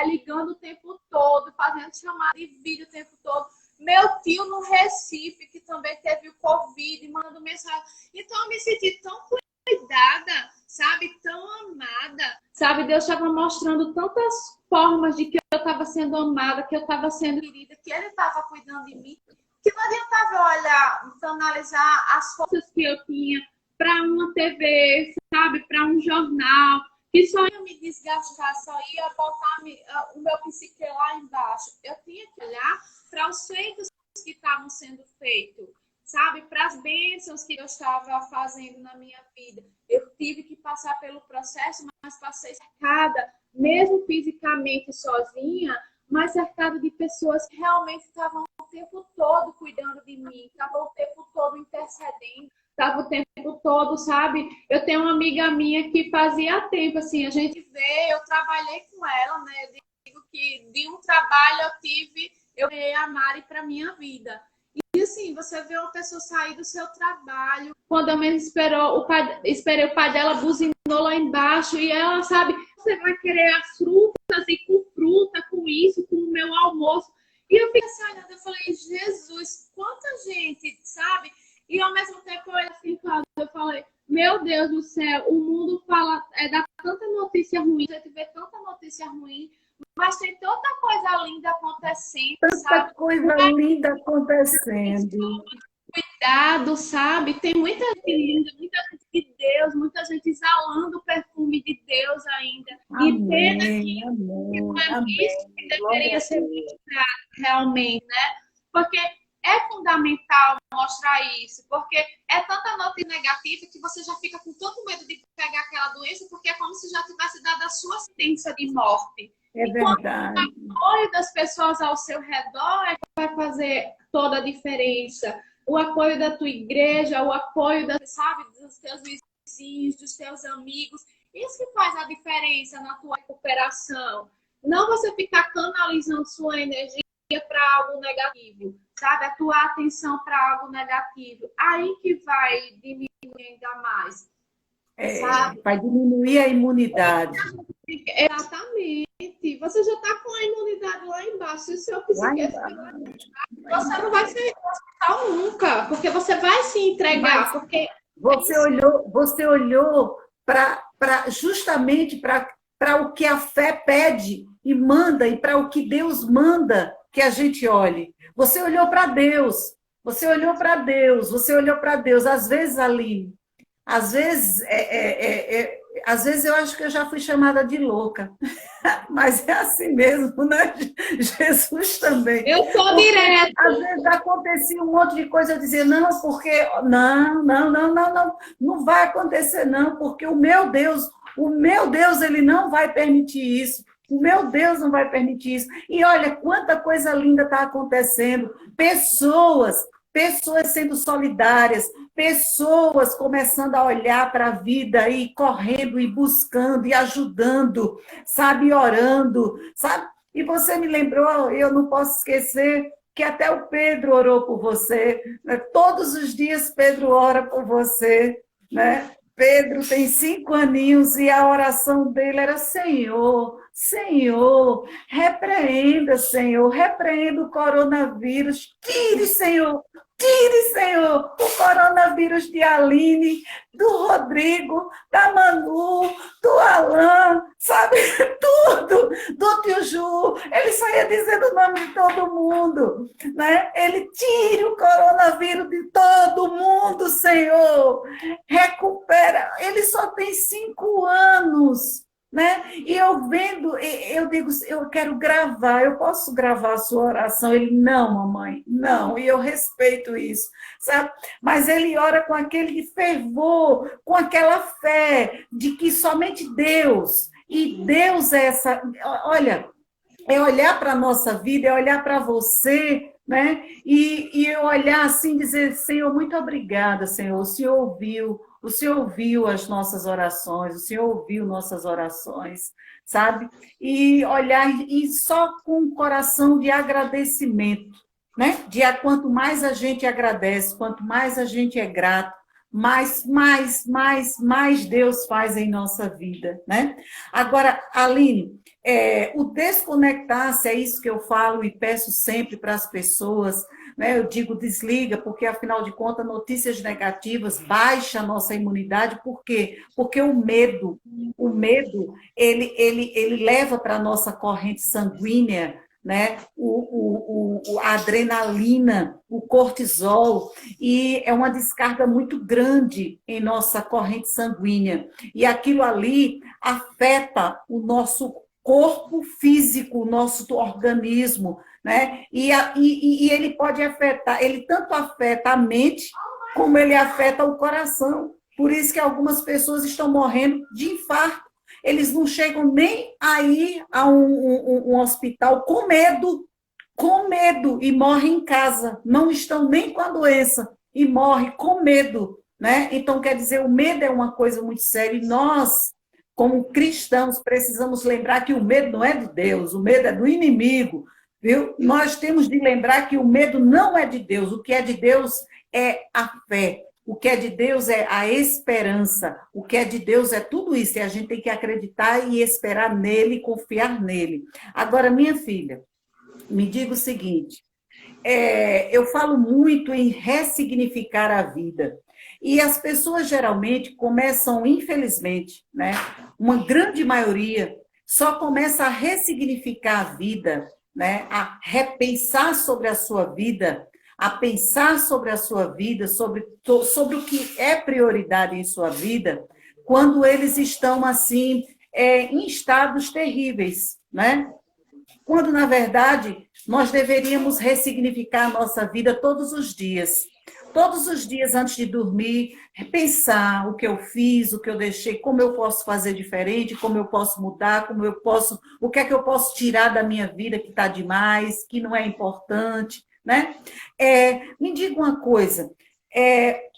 Ligando o tempo todo, fazendo chamada de vídeo o tempo todo. Meu tio no Recife, que também teve o Covid, mandando mensagem. Então, eu me senti tão cuidada, sabe? Tão amada, sabe? Deus estava mostrando tantas formas de que eu estava sendo amada, que eu estava sendo querida, que Ele estava cuidando de mim, que não adiantava olhar, analisar as forças que eu tinha para uma TV, sabe? Para um jornal, que só ia me desgastar, só ia botar o meu psique lá embaixo. Eu tinha que olhar para os feitos que estavam sendo feitos, sabe? Para as bênçãos que eu estava fazendo na minha vida. Eu tive que passar pelo processo, mas passei cercada, mesmo fisicamente sozinha, mas cercada de pessoas que realmente estavam o tempo todo cuidando de mim, estavam o tempo todo intercedendo, estavam o tempo todo, sabe? Eu tenho uma amiga minha que fazia tempo, assim, a gente vê, eu trabalhei com ela, né? Eu digo que de um trabalho eu ganhei a Mari para minha vida. E assim, você vê uma pessoa sair do seu trabalho, quando a menos esperei o pai dela buzinou lá embaixo, e ela sabe, você vai querer as frutas, e com fruta, com isso, com o meu almoço. E eu fiquei assim, olhando, eu falei, Jesus, quanta gente, sabe? E ao mesmo tempo eu assim, eu falei, meu Deus do céu, o mundo fala, dá tanta notícia ruim, a gente vê tanta notícia ruim, mas tem tanta coisa linda acontecendo, Tanta sabe? coisa linda acontecendo. Cuidado, sabe? Tem muita gente linda, muita gente de Deus, muita gente exalando o perfume de Deus ainda. E pena Amém, que não amém, é isso que amém. Glória deveria a ser Deus. mostrado realmente, né? Porque é fundamental mostrar isso, porque é tanta notícia negativa que você já fica com tanto medo de pegar aquela doença, porque é como se já tivesse dado a sua sentença de morte. É E quando verdade. o apoio das pessoas ao seu redor é que vai fazer toda a diferença. O apoio da tua igreja, o apoio sabe, dos teus vizinhos, dos teus amigos. Isso que faz a diferença na tua recuperação. Não você ficar canalizando sua energia para algo negativo, sabe? A tua atenção para algo negativo. Aí que vai diminuir ainda mais, sabe? Vai diminuir a imunidade. Exatamente. Você já está com a imunidade lá embaixo. Se o seu Lá psiquismo, embaixo. você não vai sair do hospital nunca, porque você vai se entregar, Mas porque você olhou justamente para o que a fé pede e manda, e para o que Deus manda que a gente olhe. Você olhou para Deus, você olhou para Deus, você olhou para Deus. Às vezes, Aline, às vezes eu acho que eu já fui chamada de louca, mas é assim mesmo, né? Jesus também. eu sou Porque direta. às vezes acontecia um monte de coisa, eu dizia, não, porque não vai acontecer, não, porque o meu Deus, ele não vai permitir isso. O meu Deus não vai permitir isso. E olha quanta coisa linda está acontecendo. Pessoas sendo solidárias, pessoas começando a olhar para a vida e correndo e buscando e ajudando, sabe, orando, sabe? E você me lembrou, eu não posso esquecer que até o Pedro orou por você, né? Todos os dias Pedro ora por você, né? Pedro tem 5 aninhos e a oração dele era: Senhor, Senhor, repreenda o coronavírus, tire, Senhor, o coronavírus de Aline, do Rodrigo, da Manu, do Alan, sabe, tudo, do tio Ju, ele só ia dizendo o nome de todo mundo, né? Ele tire o coronavírus de todo mundo, Senhor, recupera, ele só tem 5 anos, né? E eu vendo, eu digo, eu quero gravar, eu posso gravar a sua oração? Ele, não, mamãe, não, e eu respeito isso, sabe? Mas ele ora com aquele fervor, com aquela fé de que somente Deus, e Deus é essa, olha, é olhar para a nossa vida, é olhar para você, né? E eu olhar assim, dizer, Senhor, muito obrigada, Senhor, o Senhor ouviu as nossas orações, o Senhor ouviu nossas orações, sabe? E olhar e só com um coração de agradecimento, né? Quanto mais a gente agradece, quanto mais a gente é grato, mais Deus faz em nossa vida, né? Agora, Aline, o desconectar-se, é isso que eu falo e peço sempre para as pessoas, né? Eu digo desliga, porque afinal de contas notícias negativas baixa a nossa imunidade, por quê? Porque o medo ele leva para a nossa corrente sanguínea, né? A adrenalina, o cortisol, e é uma descarga muito grande em nossa corrente sanguínea. E aquilo ali afeta o nosso corpo físico, o nosso organismo, né? E ele pode afetar, ele tanto afeta a mente, como ele afeta o coração. Por isso que algumas pessoas estão morrendo de infarto. Eles não chegam nem a ir a um hospital com medo, e morrem em casa. Não estão nem com a doença e morrem com medo, né? Então, quer dizer, o medo é uma coisa muito séria e nós, como cristãos, precisamos lembrar que o medo não é de Deus, o medo é do inimigo. viu? Nós temos de lembrar que o medo não é de Deus. O que é de Deus é a fé. O que é de Deus é a esperança. O que é de Deus é tudo isso. E a gente tem que acreditar e esperar nele, confiar nele. Agora, minha filha, me diga o seguinte: eu falo muito em ressignificar a vida. E as pessoas geralmente começam, infelizmente, né? Uma grande maioria só começa a ressignificar a vida, né? A repensar sobre a sua vida, a pensar sobre a sua vida, sobre o que é prioridade em sua vida, quando eles estão assim, em estados terríveis, né? Quando, na verdade, nós deveríamos ressignificar a nossa vida todos os dias. Todos os dias antes de dormir, pensar o que eu fiz, o que eu deixei, como eu posso fazer diferente, como eu posso mudar, o que é que eu posso tirar da minha vida que está demais, que não é importante, né? Me diga uma coisa,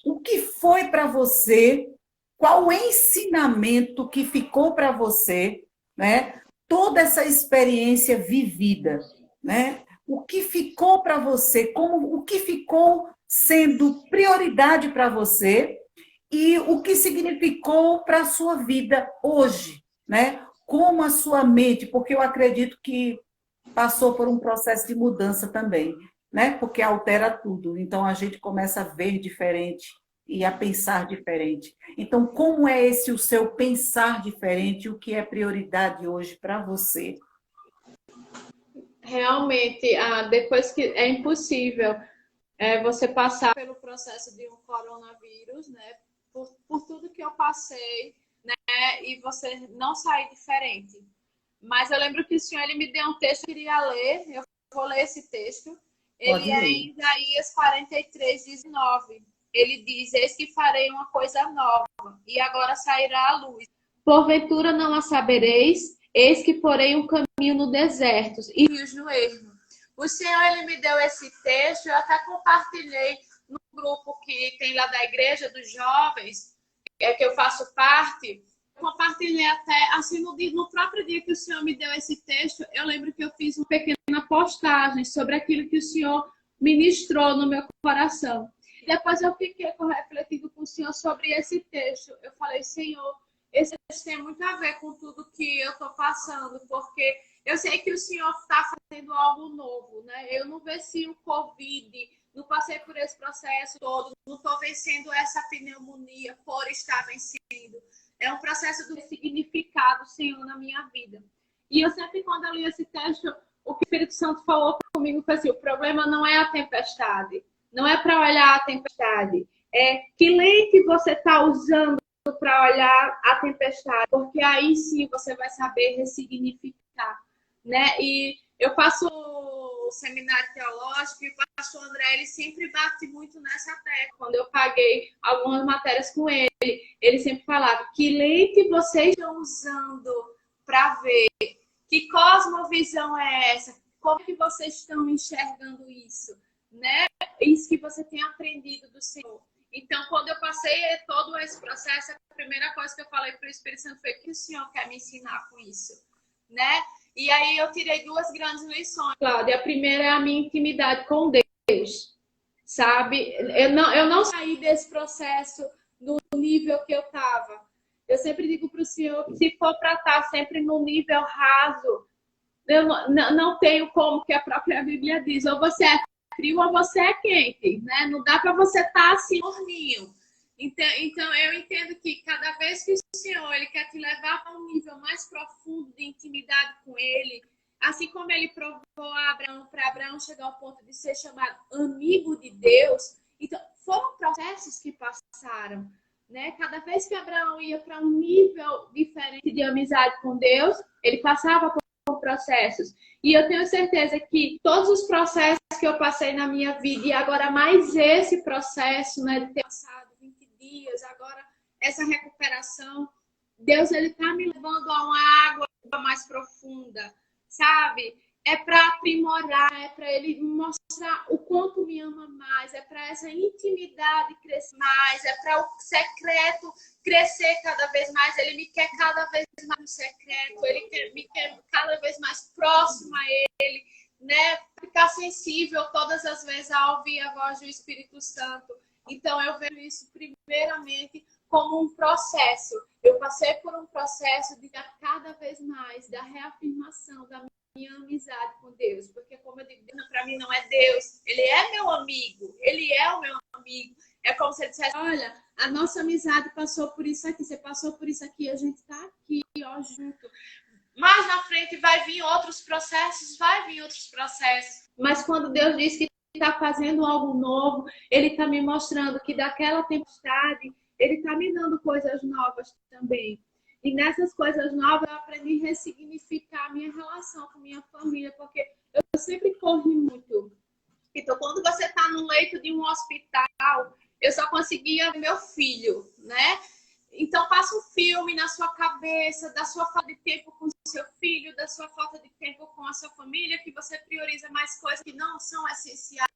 o que foi para você, qual o ensinamento que ficou para você, né? Toda essa experiência vivida, né? O que ficou para você, o que ficou sendo prioridade para você e o que significou para a sua vida hoje, né? Como a sua mente, porque eu acredito que passou por um processo de mudança também, né? Porque altera tudo. Então a gente começa a ver diferente e a pensar diferente. Então, como é esse o seu pensar diferente? O que é prioridade hoje para você? Realmente, depois que é impossível você passar pelo processo de um coronavírus, né? Por tudo que eu passei, né? E você não sair diferente. Mas eu lembro que o senhor ele me deu um texto que eu queria ler, eu vou ler esse texto. Ele Pode é ler. em Isaías 43, 19. Ele diz: Eis que farei uma coisa nova, e agora sairá a luz. Porventura não a sabereis, eis que porei um caminho no deserto e rios no ermo. O Senhor ele me deu esse texto, eu até compartilhei no grupo que tem lá da igreja dos jovens, que eu faço parte. Compartilhei até, assim, no próprio dia que o Senhor me deu esse texto, eu lembro que eu fiz uma pequena postagem sobre aquilo que o Senhor ministrou no meu coração. Depois eu fiquei refletindo com o Senhor sobre esse texto. Eu falei, Senhor, esse texto tem muito a ver com tudo que eu estou passando, porque eu sei que o Senhor está fazendo algo novo, né? Eu não venci o Covid, não passei por esse processo todo, não estou vencendo essa pneumonia por estar vencendo. É um processo do significado, Senhor, na minha vida. E eu sempre, quando eu li esse texto, o que o Espírito Santo falou comigo foi assim: o problema não é a tempestade, não é para olhar a tempestade, é que lente você está usando para olhar a tempestade, porque aí sim você vai saber ressignificar, né? E eu faço o seminário teológico e o pastor André, ele sempre bate muito nessa tecla. Quando eu paguei algumas matérias com ele sempre falava: que lente vocês estão usando para ver? Que cosmovisão é essa? Como que vocês estão enxergando isso? Né? Isso que você tem aprendido do Senhor. Então, quando eu passei todo esse processo, a primeira coisa que eu falei para o Espírito Santo foi: o que o Senhor quer me ensinar com isso? Né? E aí eu tirei duas grandes lições, Cláudia. A primeira é a minha intimidade com Deus, sabe? Eu não saí desse processo no nível que eu estava. Eu sempre digo para o Senhor que se for para estar sempre no nível raso, eu não tenho como, que a própria Bíblia diz: ou você é frio ou você é quente, né? Não dá para você estar assim morninho. Então eu entendo que cada vez que o Senhor ele quer te levar para um nível mais profundo de intimidade com Ele, assim como Ele provou a Abraão, para Abraão chegar ao ponto de ser chamado amigo de Deus, então foram processos que passaram, né? Cada vez que Abraão ia para um nível diferente de amizade com Deus, ele passava por processos. E eu tenho certeza que todos os processos que eu passei na minha vida, e agora mais esse processo, né, de ter passado 20 dias, agora essa recuperação, Deus ele tá me levando a uma água mais profunda, sabe? É para aprimorar, é para ele mostrar o quanto me ama mais, é para essa intimidade crescer mais, é para o secreto crescer cada vez mais. Ele me quer cada vez mais no secreto, me quer cada vez mais próximo a ele, né, ficar sensível todas as vezes a ouvir a voz do Espírito Santo. Então, eu vejo isso primeiramente como um processo. Eu passei por um processo de cada vez mais da reafirmação da minha amizade com Deus, porque como eu digo, para mim não é Deus, Ele é meu amigo, Ele é o meu amigo. É como se ele dissesse, olha, a nossa amizade passou por isso aqui, você passou por isso aqui, a gente está aqui, ó, junto. Mais na frente vai vir outros processos, mas quando Deus diz que está fazendo algo novo, Ele está me mostrando que daquela tempestade, Ele está me dando coisas novas também. E nessas coisas novas eu aprendi a ressignificar a minha relação com minha família, porque eu sempre corri muito. Então, quando você está no leito de um hospital, eu só conseguia ver meu filho, né? Então, passa um filme na sua cabeça da sua falta de tempo com o seu filho, da sua falta de tempo com a sua família, que você prioriza mais coisas que não são essenciais.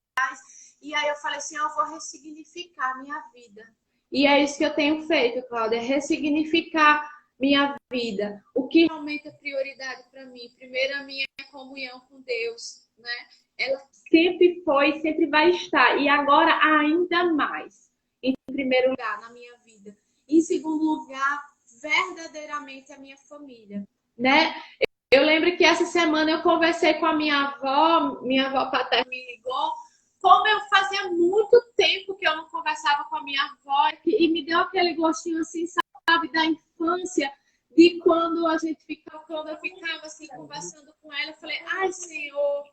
E aí eu falei assim, eu vou ressignificar a minha vida. E é isso que eu tenho feito, Cláudia, ressignificar minha vida. O que realmente é prioridade para mim? Primeiro, a minha comunhão com Deus, né? Ela sempre foi, sempre vai estar. E agora, ainda mais. Em primeiro lugar, na minha vida. Em segundo lugar, verdadeiramente a minha família, né? Eu lembro que essa semana eu conversei com a minha avó paterna me ligou, como eu fazia muito tempo que eu não conversava com a minha avó e me deu aquele gostinho assim, sabe, da infância, de quando eu ficava assim conversando com ela, eu falei, ai Senhor,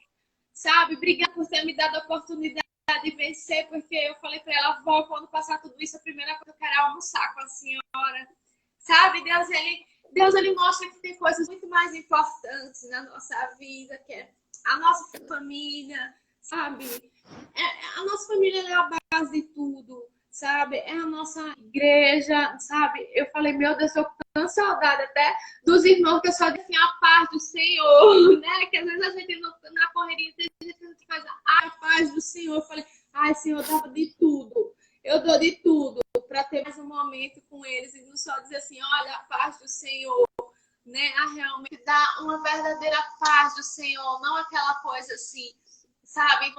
sabe, obrigada por ter me dado a oportunidade de vencer, porque eu falei para ela, avó, quando passar tudo isso, a primeira coisa que eu quero é almoçar com a senhora. Sabe, Deus ele mostra que tem coisas muito mais importantes na nossa vida, que é a nossa família, sabe? A nossa família é a base de tudo, sabe? É a nossa igreja, sabe? Eu falei, meu Deus, eu tô tão saudade até dos irmãos que eu só disse a paz do Senhor, né? Que às vezes a gente na correria tem gente que a gente faz a paz do Senhor. Eu falei, ai, Senhor, eu dou de tudo. Eu dou de tudo para ter mais um momento com eles e não só dizer assim, olha, a paz do Senhor, né? A realmente dar uma verdadeira paz do Senhor, não aquela coisa assim, sabe?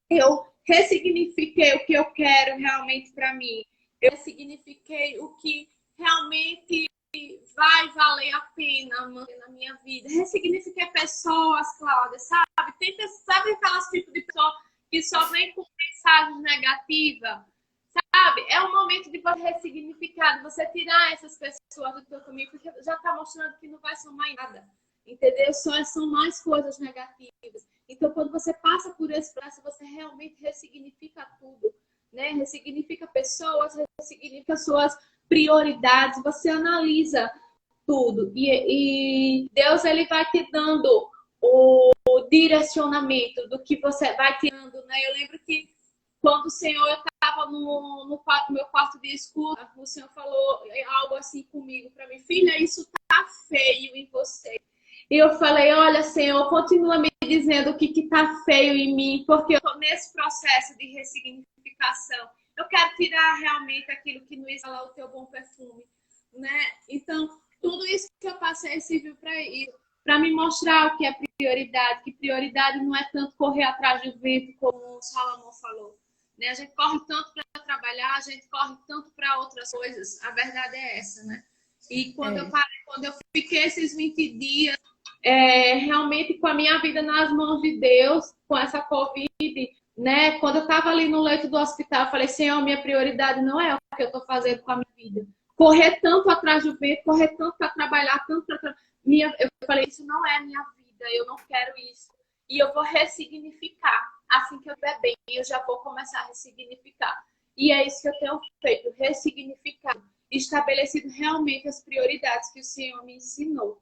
Eu ressignifiquei o que eu quero realmente para mim. Eu ressignifiquei o que realmente vai valer a pena manter na minha vida. Ressignifiquei pessoas, Cláudia, sabe? Sabe aquelas tipos de pessoa que só vem com mensagens negativas? Sabe? É um momento de você ressignificar, de você tirar essas pessoas do teu caminho, porque já está mostrando que não vai somar nada. Entendeu? Só são mais coisas negativas. Então, quando você passa por esse processo, você realmente ressignifica tudo, né? Ressignifica pessoas, ressignifica suas prioridades, você analisa tudo. E Deus, ele vai te dando o direcionamento do que você vai tirando, né? Eu lembro que quando o Senhor, eu estava no meu quarto de escuta, o Senhor falou algo assim comigo para mim, filha, isso tá feio em você. E eu falei, olha, Senhor, continua me dizendo o que está feio em mim, porque eu estou nesse processo de ressignificação. Eu quero tirar realmente aquilo que não exala o teu bom perfume, né? Então, tudo isso que eu passei serviu para isso, para me mostrar o que é prioridade, que prioridade não é tanto correr atrás do vento, como o Salomão falou. Né? A gente corre tanto para trabalhar, a gente corre tanto para outras coisas. A verdade é essa, né? E quando eu fiquei esses 20 dias realmente com a minha vida nas mãos de Deus, com essa Covid, né? Quando eu estava ali no leito do hospital, eu falei, Senhor, minha prioridade não é o que eu estou fazendo com a minha vida. Correr tanto atrás do vento, correr tanto para trabalhar, tanto para... Eu falei, isso não é a minha vida, eu não quero isso. E eu vou ressignificar. Assim que eu estiver bem, eu já vou começar a ressignificar. E é isso que eu tenho feito, ressignificar. Estabelecido realmente as prioridades que o Senhor me ensinou.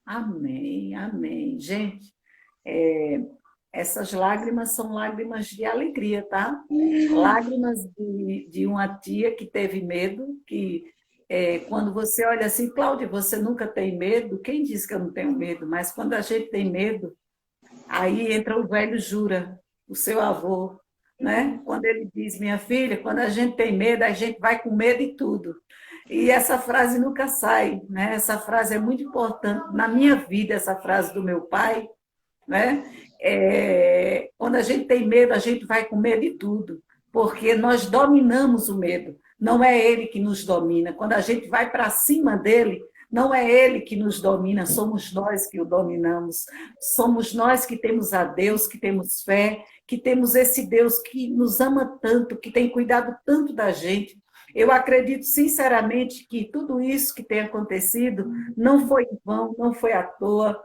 Amém, amém. Gente, essas lágrimas são lágrimas de alegria, tá? Lágrimas de uma tia que teve medo, que quando você olha assim, Cláudia, você nunca tem medo? Quem disse que eu não tenho medo? Mas quando a gente tem medo, aí entra o velho Jura, o seu avô, né? Quando ele diz, minha filha, quando a gente tem medo, a gente vai com medo e tudo. E essa frase nunca sai, né? Essa frase é muito importante. Na minha vida, essa frase do meu pai, né? Quando a gente tem medo, a gente vai com medo de tudo, porque nós dominamos o medo, não é ele que nos domina. Quando a gente vai para cima dele, não é ele que nos domina, somos nós que o dominamos. Somos nós que temos a Deus, que temos fé, que temos esse Deus que nos ama tanto, que tem cuidado tanto da gente. Eu acredito sinceramente que tudo isso que tem acontecido não foi em vão, não foi à toa,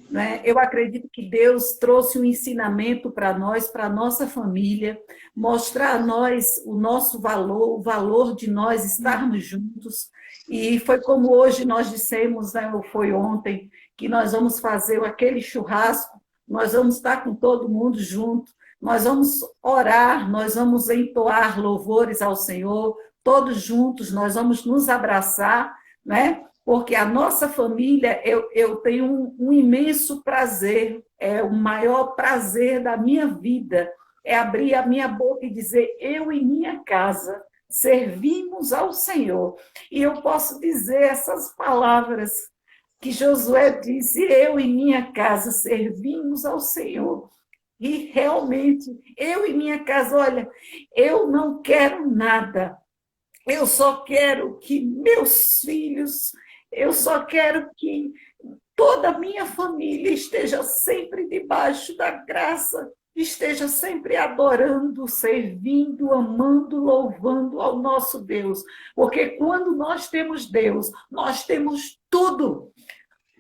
né? Eu acredito que Deus trouxe um ensinamento para nós, para a nossa família, mostrar a nós o nosso valor, o valor de nós estarmos juntos. E foi como hoje nós dissemos, né, ou foi ontem, que nós vamos fazer aquele churrasco, nós vamos estar com todo mundo junto, nós vamos orar, nós vamos entoar louvores ao Senhor, todos juntos, nós vamos nos abraçar, né? Porque a nossa família, eu tenho um imenso prazer, é o maior prazer da minha vida, é abrir a minha boca e dizer, eu e minha casa servimos ao Senhor. E eu posso dizer essas palavras que Josué disse, eu e minha casa servimos ao Senhor. E realmente, eu e minha casa, olha, eu não quero nada, eu só quero que meus filhos, eu só quero que toda a minha família esteja sempre debaixo da graça, esteja sempre adorando, servindo, amando, louvando ao nosso Deus. Porque quando nós temos Deus, nós temos tudo.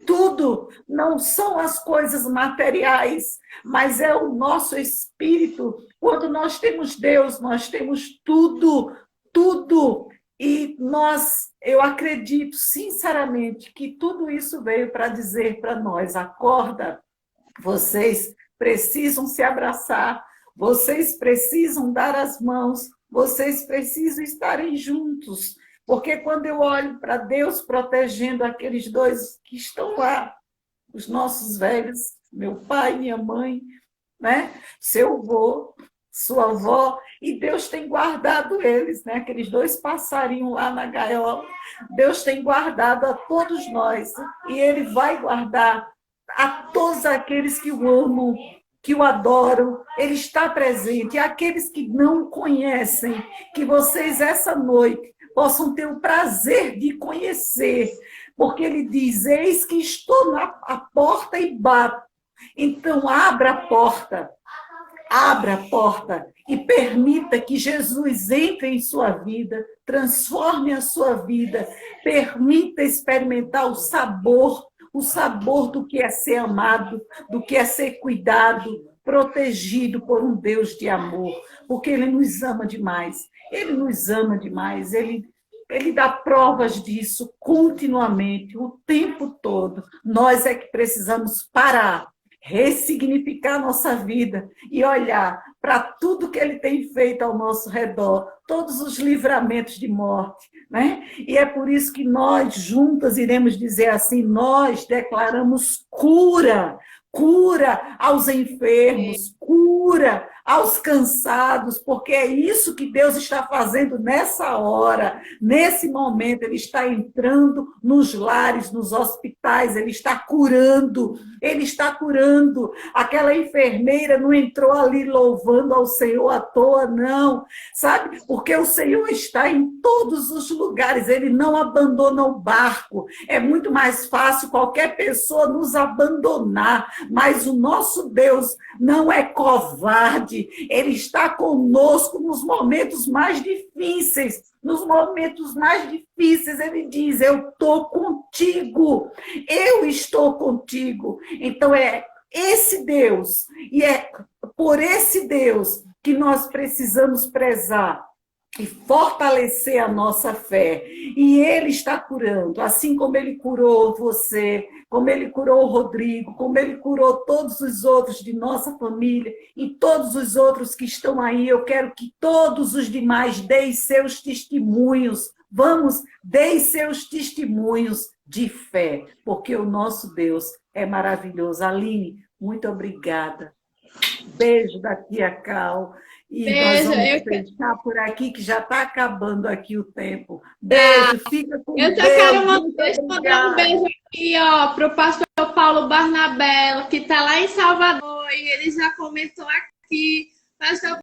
Tudo não são as coisas materiais, mas é o nosso espírito. Quando nós temos Deus, nós temos tudo, tudo. E eu acredito sinceramente que tudo isso veio para dizer para nós: acorda, vocês precisam se abraçar, vocês precisam dar as mãos, vocês precisam estarem juntos. Porque quando eu olho para Deus protegendo aqueles dois que estão lá, os nossos velhos, meu pai, minha mãe, né? Seu avô, sua avó, e Deus tem guardado eles, né? Aqueles dois passarinhos lá na gaiola. Deus tem guardado a todos nós, e Ele vai guardar a todos aqueles que o amam, que o adoram. Ele está presente. E aqueles que não conhecem, que vocês essa noite possam ter o prazer de conhecer, porque ele diz, eis que estou à porta e bato. Então, abra a porta e permita que Jesus entre em sua vida, transforme a sua vida, permita experimentar o sabor do que é ser amado, do que é ser cuidado, protegido por um Deus de amor, porque Ele nos ama demais. Ele nos ama demais, ele dá provas disso continuamente, o tempo todo. Nós é que precisamos parar, ressignificar nossa vida e olhar para tudo que ele tem feito ao nosso redor, todos os livramentos de morte, né? E é por isso que nós juntas iremos dizer assim, nós declaramos cura, cura aos enfermos, cura aos cansados, porque é isso que Deus está fazendo nessa hora, nesse momento. Ele está entrando nos lares, nos hospitais, ele está curando, ele está curando. Aquela enfermeira não entrou ali louvando ao Senhor à toa, não, sabe? Porque o Senhor está em todos os lugares, ele não abandona o barco. É muito mais fácil qualquer pessoa nos abandonar, mas o nosso Deus não é covarde, ele está conosco nos momentos mais difíceis. Nos momentos mais difíceis, ele diz, eu estou contigo, eu estou contigo. Então é esse Deus, e é por esse Deus que nós precisamos prezar e fortalecer a nossa fé. E ele está curando, assim como ele curou você, como ele curou o Rodrigo, como ele curou todos os outros de nossa família e todos os outros que estão aí. Eu quero que todos os demais deem seus testemunhos. Vamos, deem seus testemunhos de fé, porque o nosso Deus é maravilhoso. Aline, muito obrigada. Beijo da tia Cal. E nós Beijo. vamos fechar por aqui, que já está acabando aqui o tempo. Beijo, fica com Eu só Deus. quero mandar um beijo aqui, ó, pro pastor Paulo Barnabé, que está lá em Salvador, e ele já comentou aqui. Pastor